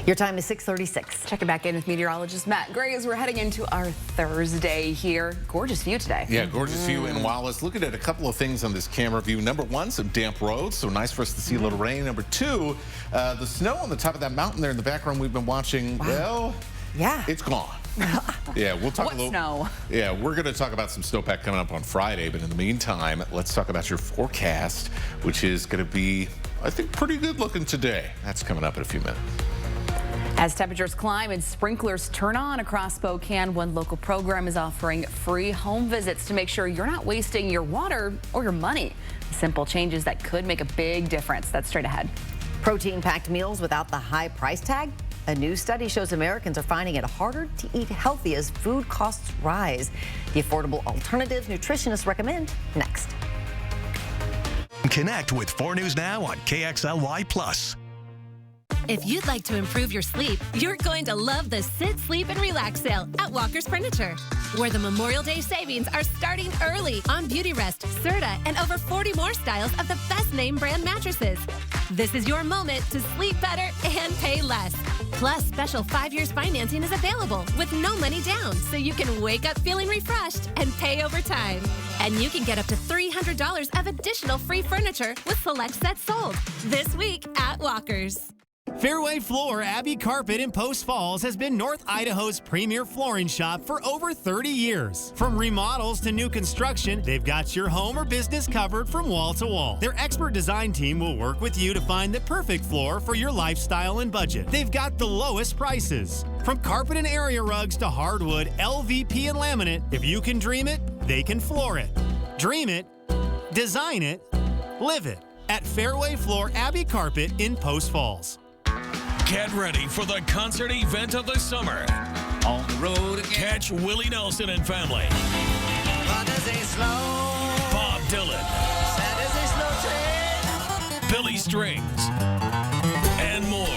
Your time is 6:36. Checking back in with meteorologist Matt Gray as we're heading into our Thursday here. Gorgeous view today. Yeah, gorgeous view in Wallace. Looking at a couple of things on this camera view. Number one, some damp roads, so nice for us to see a little rain. Number two, the snow on the top of that mountain there in the background we've been watching. Wow. Well, yeah, it's gone. Yeah, we'll talk what a little. Snow? Yeah, we're going to talk about some snowpack coming up on Friday, but in the meantime, let's talk about your forecast, which is going to be, I think, pretty good looking today. That's coming up in a few minutes. As temperatures climb and sprinklers turn on across Spokane, one local program is offering free home visits to make sure you're not wasting your water or your money. Simple changes that could make a big difference. That's straight ahead. Protein-packed meals without the high price tag. A new study shows Americans are finding it harder to eat healthy as food costs rise. The affordable alternatives nutritionists recommend next. Connect with 4 News Now on KXLY+. If you'd like to improve your sleep, you're going to love the Sit, Sleep, and Relax sale at Walker's Furniture, where the Memorial Day savings are starting early on Beautyrest, Serta, and over 40 more styles of the best name brand mattresses. This is your moment to sleep better and pay less. Plus, special 5 years financing is available with no money down, so you can wake up feeling refreshed and pay over time. And you can get up to $300 of additional free furniture with select sets sold this week at Walker's. Fairway Floor Abbey Carpet in Post Falls has been North Idaho's premier flooring shop for over 30 years. From remodels to new construction, they've got your home or business covered from wall to wall. Their expert design team will work with you to find the perfect floor for your lifestyle and budget. They've got the lowest prices. From carpet and area rugs to hardwood, LVP and laminate, if you can dream it, they can floor it. Dream it, design it, live it at Fairway Floor Abbey Carpet in Post Falls. Get ready for the concert event of the summer. On the road again. Catch Willie Nelson and family. Bob Dylan. Billy Strings. And more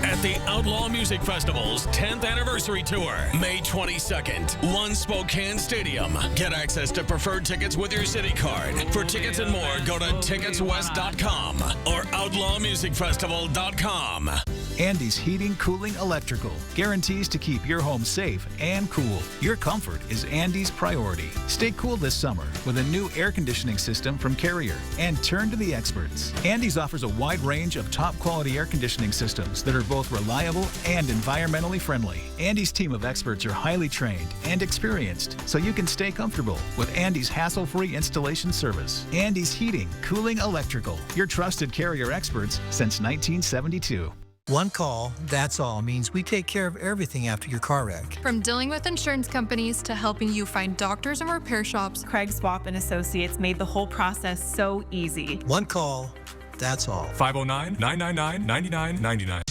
at the Outlaw Music Festival's 10th anniversary tour, May 22nd, One Spokane Stadium. Get access to preferred tickets with your city card. For tickets and more, go to ticketswest.com or outlawmusicfestival.com. Andy's Heating, Cooling, Electrical guarantees to keep your home safe and cool. Your comfort is Andy's priority. Stay cool this summer with a new air conditioning system from Carrier and turn to the experts. Andy's offers a wide range of top quality air conditioning systems that are both reliable and environmentally friendly. Andy's team of experts are highly trained and experienced, so you can stay comfortable with Andy's hassle-free installation service. Andy's Heating, Cooling, Electrical, your trusted Carrier experts since 1972. One call, that's all, means we take care of everything after your car wreck. From dealing with insurance companies to helping you find doctors and repair shops, Craig Swap and Associates made the whole process so easy. One call, that's all. 509-999-9999.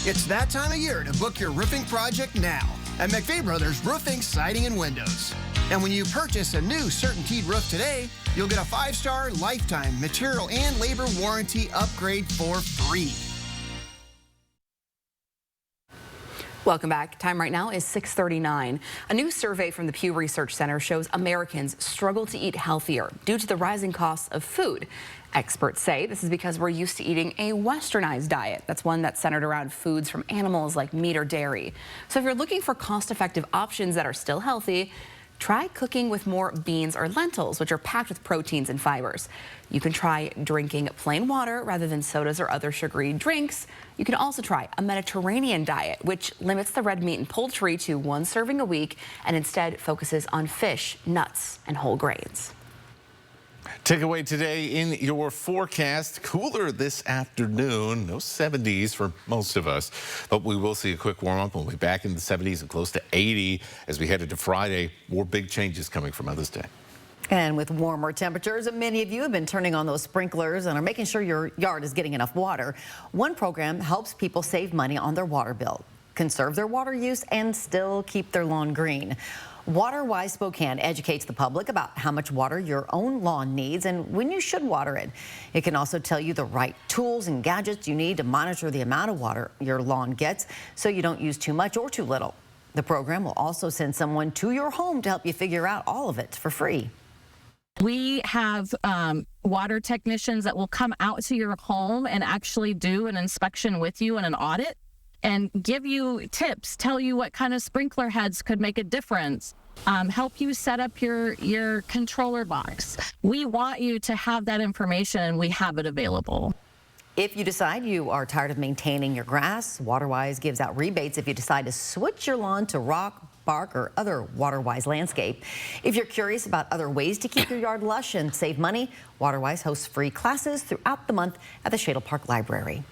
It's that time of year to book your roofing project now at McVeigh Brothers Roofing, Siding, and Windows. And when you purchase a new CertainTeed roof today, you'll get a 5-star lifetime material and labor warranty upgrade for free. Welcome back. Time right now is 6:39. A new survey from the Pew Research Center shows Americans struggle to eat healthier due to the rising costs of food. Experts say this is because we're used to eating a westernized diet. That's one that's centered around foods from animals like meat or dairy. So if you're looking for cost-effective options that are still healthy, try cooking with more beans or lentils, which are packed with proteins and fibers. You can try drinking plain water rather than sodas or other sugary drinks. You can also try a Mediterranean diet, which limits the red meat and poultry to 1 serving a week and instead focuses on fish, nuts, and whole grains. Takeaway today in your forecast, cooler this afternoon, no 70s for most of us, but we will see a quick warm up. We'll be back in the 70s and close to 80 as we head into Friday. More big changes coming for Mother's Day. And with warmer temperatures, many of you have been turning on those sprinklers and are making sure your yard is getting enough water. One program helps people save money on their water bill, conserve their water use, and still keep their lawn green. WaterWise Spokane educates the public about how much water your own lawn needs and when you should water it. It can also tell you the right tools and gadgets you need to monitor the amount of water your lawn gets so you don't use too much or too little. The program will also send someone to your home to help you figure out all of it for free. We have water technicians that will come out to your home and actually do an inspection with you and an audit and give you tips, tell you what kind of sprinkler heads could make a difference, help you set up your controller box. We want you to have that information, and we have it available. If you decide you are tired of maintaining your grass, WaterWise gives out rebates if you decide to switch your lawn to rock, bark, or other WaterWise landscape. If you're curious about other ways to keep your yard lush and save money, WaterWise hosts free classes throughout the month at the Shadle Park Library.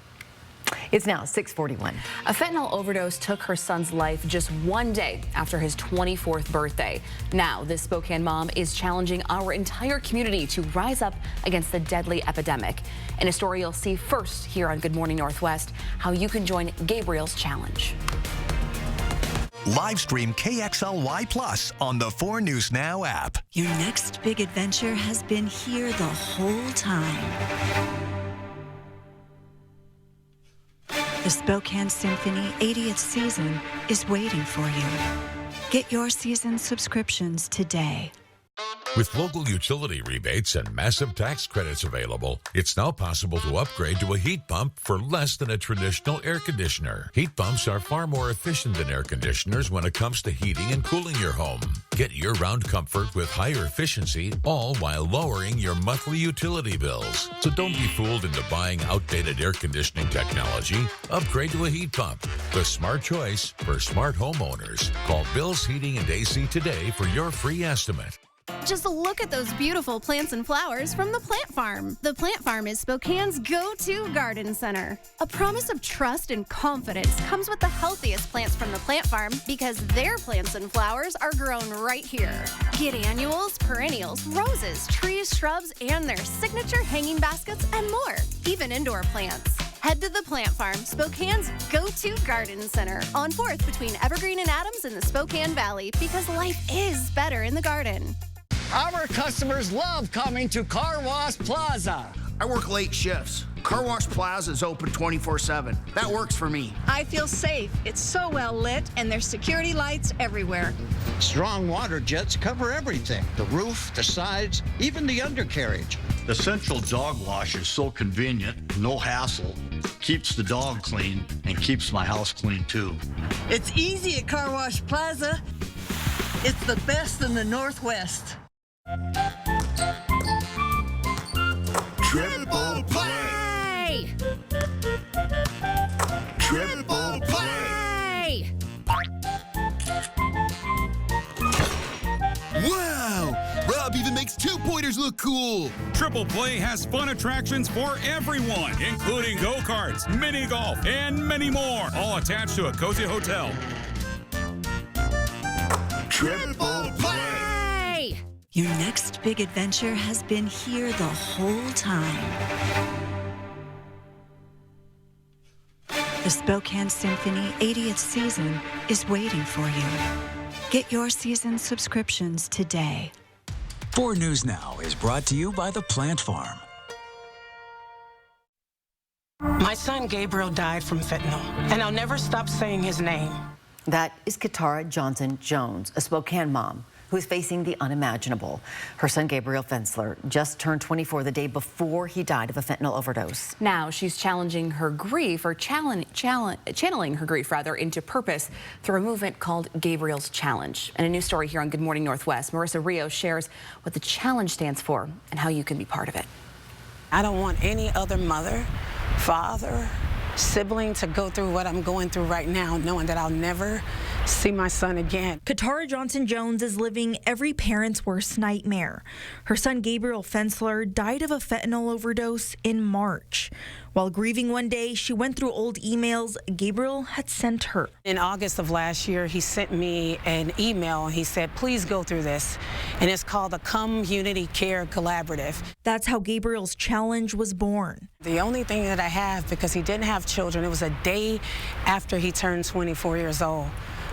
It's now 6:41. A fentanyl overdose took her son's life just one day after his 24th birthday. Now, this Spokane mom is challenging our entire community to rise up against the deadly epidemic. In a story you'll see first here on Good Morning Northwest, how you can join Gabriel's challenge. Live stream KXLY Plus on the 4 News Now app. Your next big adventure has been here the whole time. The Spokane Symphony 80th season is waiting for you. Get your season subscriptions today. With local utility rebates and massive tax credits available, it's now possible to upgrade to a heat pump for less than a traditional air conditioner. Heat pumps are far more efficient than air conditioners when it comes to heating and cooling your home. Get year-round comfort with higher efficiency, all while lowering your monthly utility bills. So don't be fooled into buying outdated air conditioning technology. Upgrade to a heat pump, the smart choice for smart homeowners. Call Bill's Heating and AC today for your free estimate. Just look at those beautiful plants and flowers from the Plant Farm. The Plant Farm is Spokane's go-to garden center. A promise of trust and confidence comes with the healthiest plants from the Plant Farm because their plants and flowers are grown right here. Get annuals, perennials, roses, trees, shrubs, and their signature hanging baskets and more, even indoor plants. Head to the Plant Farm, Spokane's go-to garden center on 4th between Evergreen and Adams in the Spokane Valley because life is better in the garden. Our customers love coming to Car Wash Plaza. I work late shifts. Car Wash Plaza is open 24/7. That works for me. I feel safe. It's so well lit, and there's security lights everywhere. Strong water jets cover everything. The roof, the sides, even the undercarriage. The Central Dog Wash is so convenient, no hassle, keeps the dog clean, and keeps my house clean too. It's easy at Car Wash Plaza. It's the best in the Northwest. Triple play! Triple play! Wow! Rob Club even makes two-pointers look cool. Triple Play has fun attractions for everyone, including go-karts, mini golf, and many more, all attached to a cozy hotel. Triple Play! Your next big adventure has been here the whole time. The Spokane Symphony 80th season is waiting for you. Get your season subscriptions today. 4 News Now is brought to you by the Plant Farm. My son Gabriel died from fentanyl, and I'll never stop saying his name. That is Katara Johnson Jones, a Spokane mom who is facing the unimaginable. Her son Gabriel Fensler just turned 24 the day before he died of a fentanyl overdose. Now she's challenging her grief, or channeling her grief rather, into purpose through a movement called Gabriel's Challenge. And a new story here on Good Morning Northwest, Marissa Rios shares what the challenge stands for and how you can be part of it. I don't want any other mother, father, sibling to go through what I'm going through right now, knowing that I'll never see my son again. Katara Johnson Jones is living every parent's worst nightmare. Her son Gabriel Fensler died of a fentanyl overdose in March. While grieving one day, she went through old emails Gabriel had sent her. In August of last year, he sent me an email. He said, please go through this. And it's called the Community Care Collaborative. That's how Gabriel's challenge was born. The only thing that I have, because he didn't have children, it was a day after he turned 24 years old.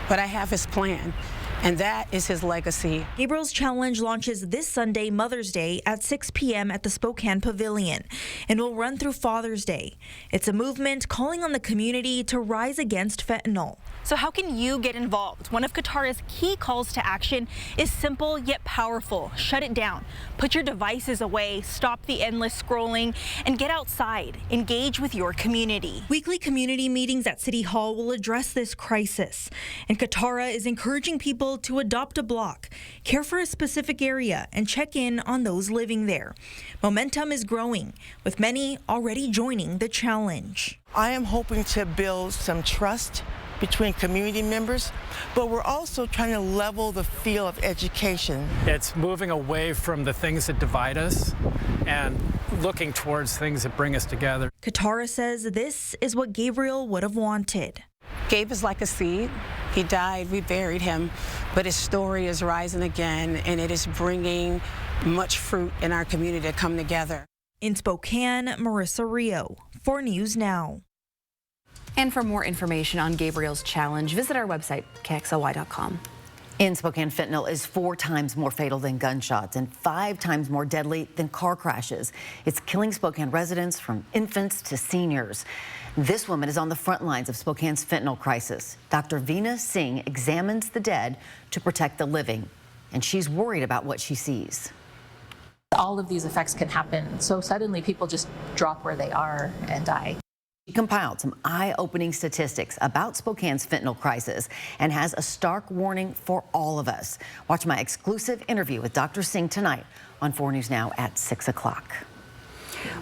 But I have his plan, and that is his legacy. Gabriel's Challenge launches this Sunday, Mother's Day, at 6 p.m. at the Spokane Pavilion, and will run through Father's Day. It's a movement calling on the community to rise against fentanyl. So how can you get involved? One of Katara's key calls to action is simple yet powerful. Shut it down. Put your devices away, stop the endless scrolling, and get outside. Engage with your community. Weekly community meetings at City Hall will address this crisis. And Katara is encouraging people to adopt a block, care for a specific area, and check in on those living there. Momentum is growing, with many already joining the challenge. I am hoping to build some trust between community members, but we're also trying to level the field of education. It's moving away from the things that divide us and looking towards things that bring us together. Katara says this is what Gabriel would have wanted. Gabe is like a seed. He died, we buried him, but his story is rising again, and it is bringing much fruit in our community to come together. In Spokane, Marissa Rio, 4 News Now. And for more information on Gabriel's Challenge, visit our website, KXLY.com. In Spokane, fentanyl is 4 times more fatal than gunshots and 5 times more deadly than car crashes. It's killing Spokane residents from infants to seniors. This woman is on the front lines of Spokane's fentanyl crisis. Dr. Veena Singh examines the dead to protect the living, and she's worried about what she sees. All of these effects can happen so suddenly, people just drop where they are and die. She compiled some eye-opening statistics about Spokane's fentanyl crisis and has a stark warning for all of us. Watch my exclusive interview with Dr. Singh tonight on 4 News Now at 6 o'clock.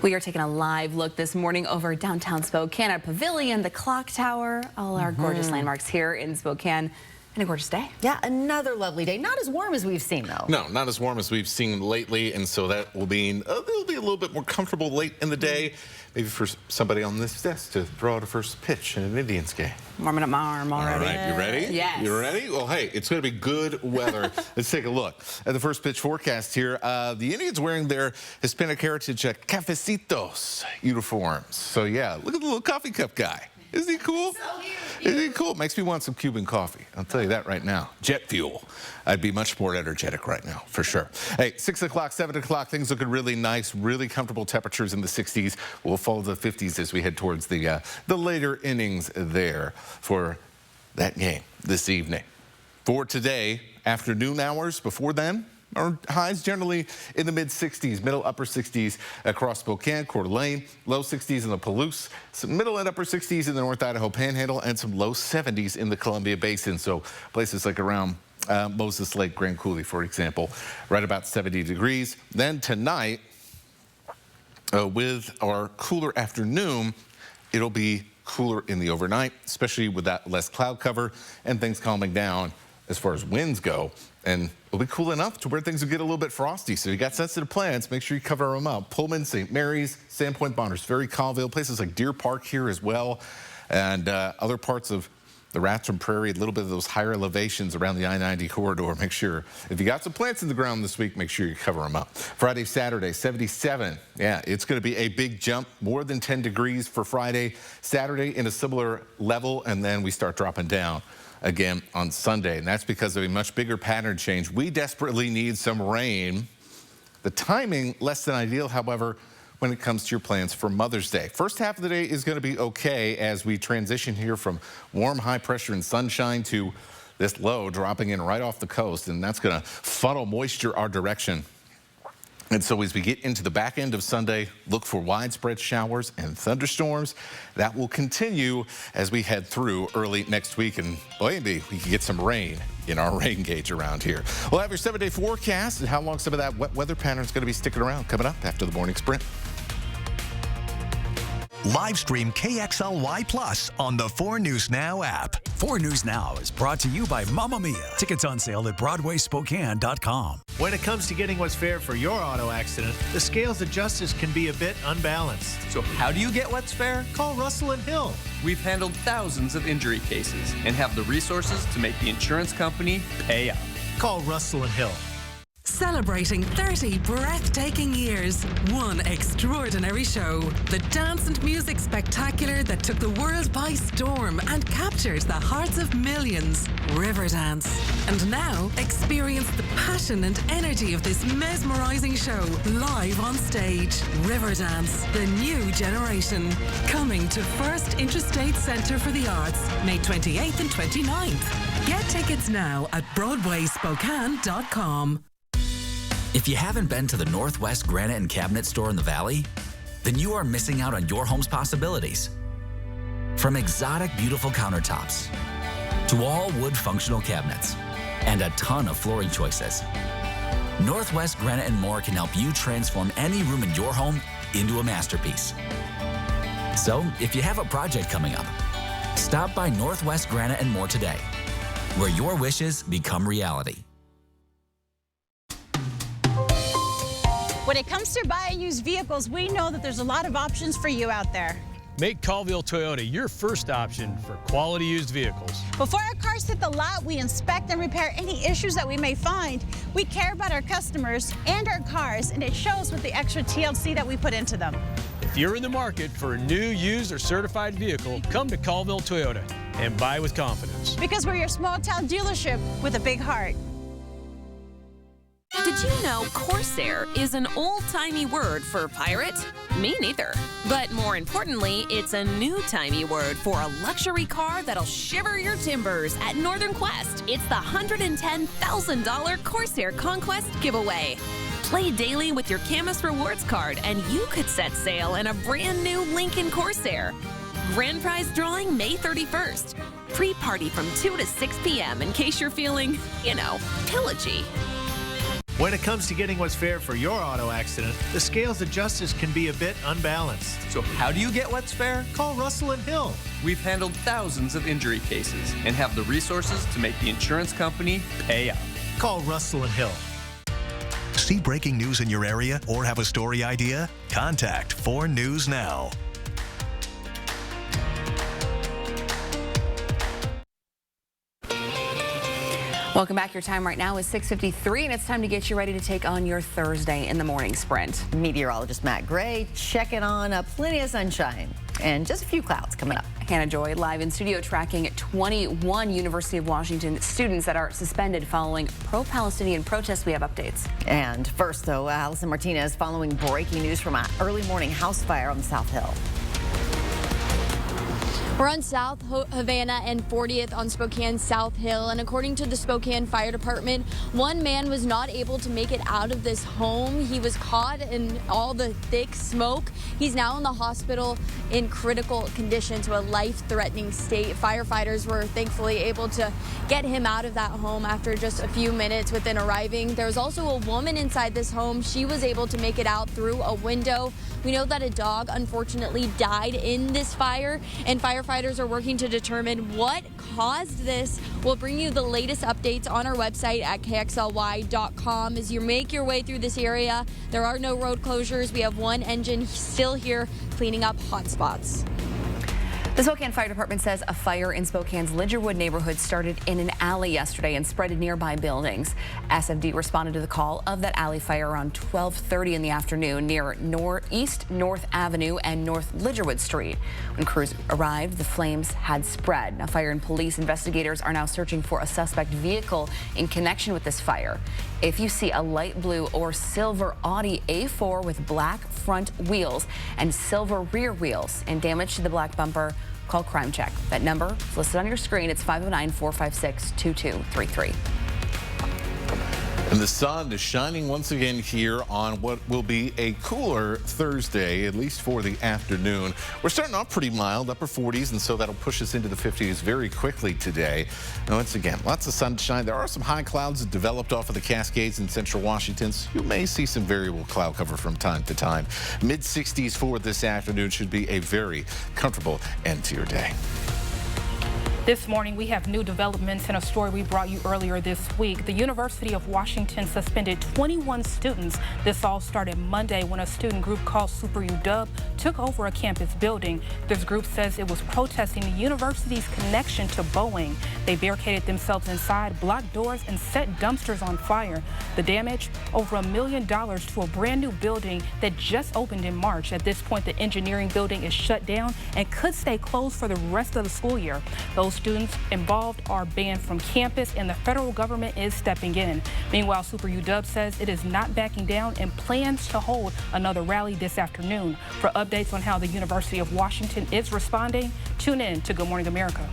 We are taking a live look this morning over downtown Spokane, our pavilion, the clock tower, all our gorgeous landmarks here in Spokane. And a gorgeous day. Yeah, another lovely day. Not as warm as we've seen, though. No, not as warm as we've seen lately, and so that will mean it'll be a little bit more comfortable late in the day. Maybe for somebody on this desk to throw out a first pitch in an Indians game. Warming up my arm already. All right, you ready? Yes. You ready? Well, hey, it's going to be good weather. Let's take a look at the first pitch forecast here. The Indians wearing their Hispanic Heritage Cafecitos uniforms. So, yeah, look at the little coffee cup guy. Isn't he cool? Isn't he cool? Makes me want some Cuban coffee. I'll tell you that right now. Jet fuel. I'd be much more energetic right now, for sure. Hey, 6 o'clock, 7 o'clock, things looking really nice, really comfortable temperatures in the 60s. We'll fall to the 50s as we head towards the later innings there for that game this evening. For today, afternoon hours, before then, our highs generally in the mid-60s, middle upper 60s across Spokane, Coeur d'Alene, low 60s in the Palouse, some middle and upper 60s in the North Idaho Panhandle, and some low 70s in the Columbia Basin. So places like around Moses Lake, Grand Coulee, for example, right about 70 degrees. Then tonight, with our cooler afternoon, it'll be cooler in the overnight, especially with that less cloud cover and things calming down as far as winds go. And it'll be cool enough to where things will get a little bit frosty. So you got sensitive plants, make sure you cover them up. Pullman, St. Mary's, Sandpoint, Bonners Ferry, Colville, places like Deer Park here as well, and other parts of the Rathdrum Prairie, a little bit of those higher elevations around the I-90 corridor. Make sure, if you got some plants in the ground this week, make sure you cover them up. Friday, Saturday, 77. Yeah, it's going to be a big jump, more than 10 degrees for Friday. Saturday in a similar level, and then we start dropping down again on Sunday. And that's because of a much bigger pattern change. We desperately need some rain. The timing, less than ideal, however, when it comes to your plans for Mother's Day. First half of the day is going to be okay as we transition here from warm, high pressure and sunshine to this low dropping in right off the coast, and that's going to funnel moisture our direction. And so as we get into the back end of Sunday, look for widespread showers and thunderstorms. That will continue as we head through early next week, and boy, maybe we can get some rain in our rain gauge around here. We'll have your 7-day forecast and how long some of that wet weather pattern is going to be sticking around coming up after the morning sprint. Live stream KXLY Plus on the 4 News Now app. 4 News Now is brought to you by Mamma Mia. Tickets on sale at BroadwaySpokane.com. When it comes to getting what's fair for your auto accident, the scales of justice can be a bit unbalanced. So how do you get what's fair? Call Russell & Hill. We've handled thousands of injury cases and have the resources to make the insurance company pay out. Call Russell & Hill. Celebrating 30 breathtaking years, one extraordinary show. The dance and music spectacular that took the world by storm and captured the hearts of millions. Riverdance. And now, experience the passion and energy of this mesmerizing show live on stage. Riverdance, the new generation. Coming to First Interstate Centre for the Arts, May 28th and 29th. Get tickets now at BroadwaySpokane.com. If you haven't been to the Northwest Granite and Cabinet Store in the Valley, then you are missing out on your home's possibilities. From exotic, beautiful countertops to all wood functional cabinets and a ton of flooring choices, Northwest Granite and More can help you transform any room in your home into a masterpiece. So, if you have a project coming up, stop by Northwest Granite and More today, where your wishes become reality. When it comes to buying used vehicles, we know that there's a lot of options for you out there. Make Colville Toyota your first option for quality used vehicles. Before our cars hit the lot, we inspect and repair any issues that we may find. We care about our customers and our cars, and it shows with the extra TLC that we put into them. If you're in the market for a new, used, or certified vehicle, come to Colville Toyota and buy with confidence. Because we're your small-town dealership with a big heart. Did you know Corsair is an old-timey word for pirate? Me neither. But more importantly, it's a new-timey word for a luxury car that'll shiver your timbers at Northern Quest. It's the $110,000 Corsair Conquest giveaway. Play daily with your Camus Rewards card and you could set sail in a brand new Lincoln Corsair. Grand prize drawing May 31st. Pre-party from 2 to 6 p.m. in case you're feeling, pillagey. When it comes to getting what's fair for your auto accident, the scales of justice can be a bit unbalanced. So how do you get what's fair? Call Russell & Hill. We've handled thousands of injury cases and have the resources to make the insurance company pay out. Call Russell & Hill. See breaking news in your area or have a story idea? Contact 4 News Now. Welcome back. Your time right now is 6:53, and it's time to get you ready to take on your Thursday in the morning sprint. Meteorologist Matt Gray checking on plenty of sunshine and just a few clouds coming up. Hannah Joy live in studio tracking 21 University of Washington students that are suspended following pro-Palestinian protests. We have updates. And first, though, Allison Martinez following breaking news from an early morning house fire on the South Hill. We're on South Havana and 40th on Spokane's South Hill, and according to the Spokane Fire Department, one man was not able to make it out of this home. He was caught in all the thick smoke. He's now in the hospital in critical condition to a life-threatening state. Firefighters were thankfully able to get him out of that home after just a few minutes within arriving. There was also a woman inside this home. She was able to make it out through a window. We know that a dog unfortunately died in this fire, and firefighters are working to determine what caused this. We'll bring you the latest updates on our website at KXLY.com. As you make your way through this area, there are no road closures. We have one engine still here cleaning up hot spots. The Spokane Fire Department says a fire in Spokane's Lidgerwood neighborhood started in an alley yesterday and spread to nearby buildings. SFD responded to the call of that alley fire around 12:30 in the afternoon near East North Avenue and North Lidgerwood Street. When crews arrived, the flames had spread. Now, fire and police investigators are now searching for a suspect vehicle in connection with this fire. If you see a light blue or silver Audi A4 with black front wheels and silver rear wheels and damage to the black bumper, call Crime Check. That number is listed on your screen. It's 509-456-2233. And the sun is shining once again here on what will be a cooler Thursday, at least for the afternoon. We're starting off pretty mild, upper 40s, and so that'll push us into the 50s very quickly today. And once again, lots of sunshine. There are some high clouds that developed off of the Cascades in central Washington. So you may see some variable cloud cover from time to time. Mid-60s for this afternoon should be a very comfortable end to your day. This morning, we have new developments in a story we brought you earlier this week. The University of Washington suspended 21 students. This all started Monday when a student group called Super UW took over a campus building. This group says it was protesting the university's connection to Boeing. They barricaded themselves inside, blocked doors, and set dumpsters on fire. The damage, over $1 million to a brand new building that just opened in March. At this point, the engineering building is shut down and could stay closed for the rest of the school year. Those students involved are banned from campus, and the federal government is stepping in. Meanwhile, Super UW says it is not backing down and plans to hold another rally this afternoon. For updates on how the University of Washington is responding, tune in to Good Morning America.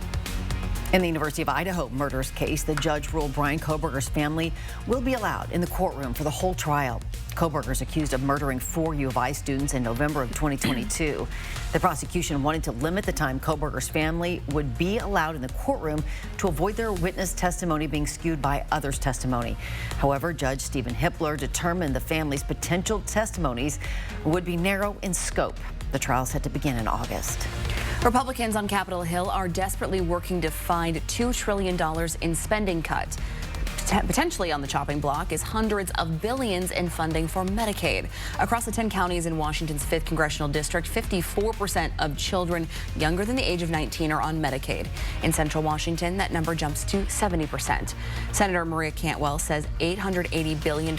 In the University of Idaho murders case, the judge ruled Bryan Kohberger's family will be allowed in the courtroom for the whole trial. Kohberger is accused of murdering 4 U of I students in November of 2022. The prosecution wanted to limit the time Kohberger's family would be allowed in the courtroom to avoid their witness testimony being skewed by others' testimony. However, Judge Stephen Hippler determined the family's potential testimonies would be narrow in scope. The trial is set to begin in August. Republicans on Capitol Hill are desperately working to find $2 trillion in spending cuts. Potentially on the chopping block is hundreds of billions in funding for Medicaid. Across the 10 counties in Washington's 5th congressional district, 54% of children younger than the age of 19 are on Medicaid. In central Washington, that number jumps to 70%. Senator Maria Cantwell says $880 billion in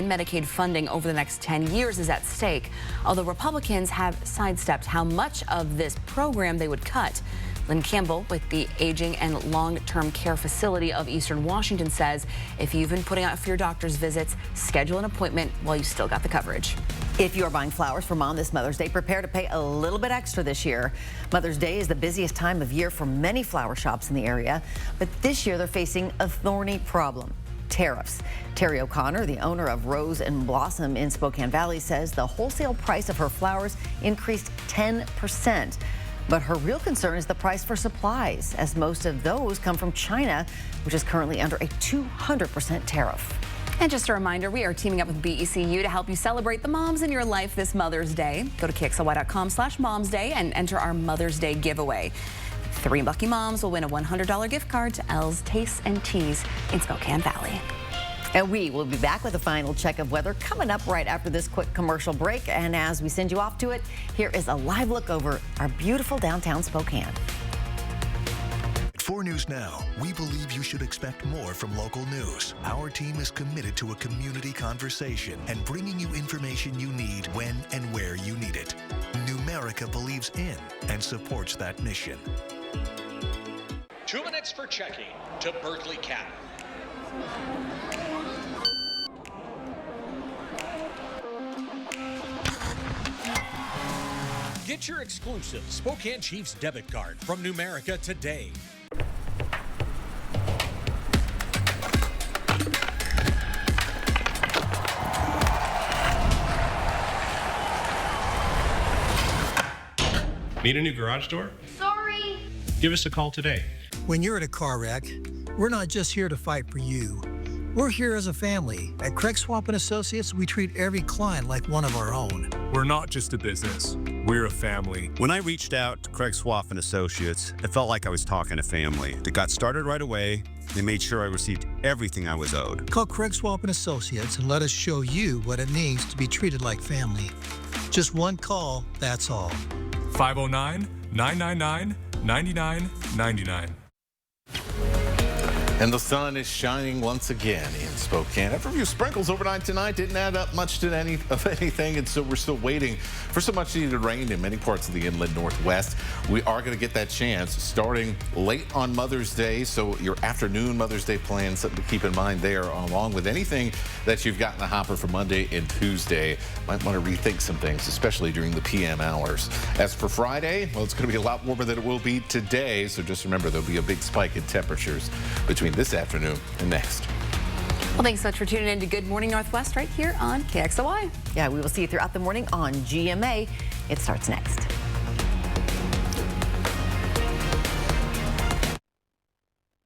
Medicaid funding over the next 10 years is at stake, although Republicans have sidestepped how much of this program they would cut. Lynn Campbell with the Aging and Long-Term Care Facility of Eastern Washington says if you've been putting out for your doctor's visits, schedule an appointment while you still got the coverage. If you are buying flowers for Mom this Mother's Day, prepare to pay a little bit extra this year. Mother's Day is the busiest time of year for many flower shops in the area, but this year they're facing a thorny problem: tariffs. Terry O'Connor, the owner of Rose and Blossom in Spokane Valley, says the wholesale price of her flowers increased 10%. But her real concern is the price for supplies, as most of those come from China, which is currently under a 200% tariff. And just a reminder, we are teaming up with BECU to help you celebrate the moms in your life this Mother's Day. Go to KXLY.com/momsday and enter our Mother's Day giveaway. 3 lucky moms will win a $100 gift card to Elle's Tastes and Teas in Spokane Valley. And we will be back with a final check of weather coming up right after this quick commercial break. And as we send you off to it, here is a live look over our beautiful downtown Spokane. At 4 News Now, we believe you should expect more from local news. Our team is committed to a community conversation and bringing you information you need when and where you need it. Numerica believes in and supports that mission. 2 minutes for checking to Berkeley County. Get your exclusive Spokane Chiefs debit card from Numerica today. Need a new garage door? Sorry. Give us a call today. When you're in a car wreck, we're not just here to fight for you. We're here as a family. At Craig Swamp & Associates, we treat every client like one of our own. We're not just a business. We're a family. When I reached out to Craig Swamp & Associates, it felt like I was talking to family. They got started right away. They made sure I received everything I was owed. Call Craig Swamp & Associates and let us show you what it means to be treated like family. Just one call, that's all. 509-999-9999. And the sun is shining once again in Spokane. After a few sprinkles overnight tonight, didn't add up much to anything, and so we're still waiting for some much needed rain in many parts of the inland Northwest. We are going to get that chance starting late on Mother's Day, so your afternoon Mother's Day plans, something to keep in mind there, along with anything that you've got in the hopper for Monday and Tuesday. Might want to rethink some things, especially during the PM hours. As for Friday, well, it's going to be a lot warmer than it will be today, so just remember there'll be a big spike in temperatures between this afternoon and next. Well, thanks so much for tuning in to Good Morning Northwest right here on KXLY. Yeah, we will see you throughout the morning on GMA. It starts next.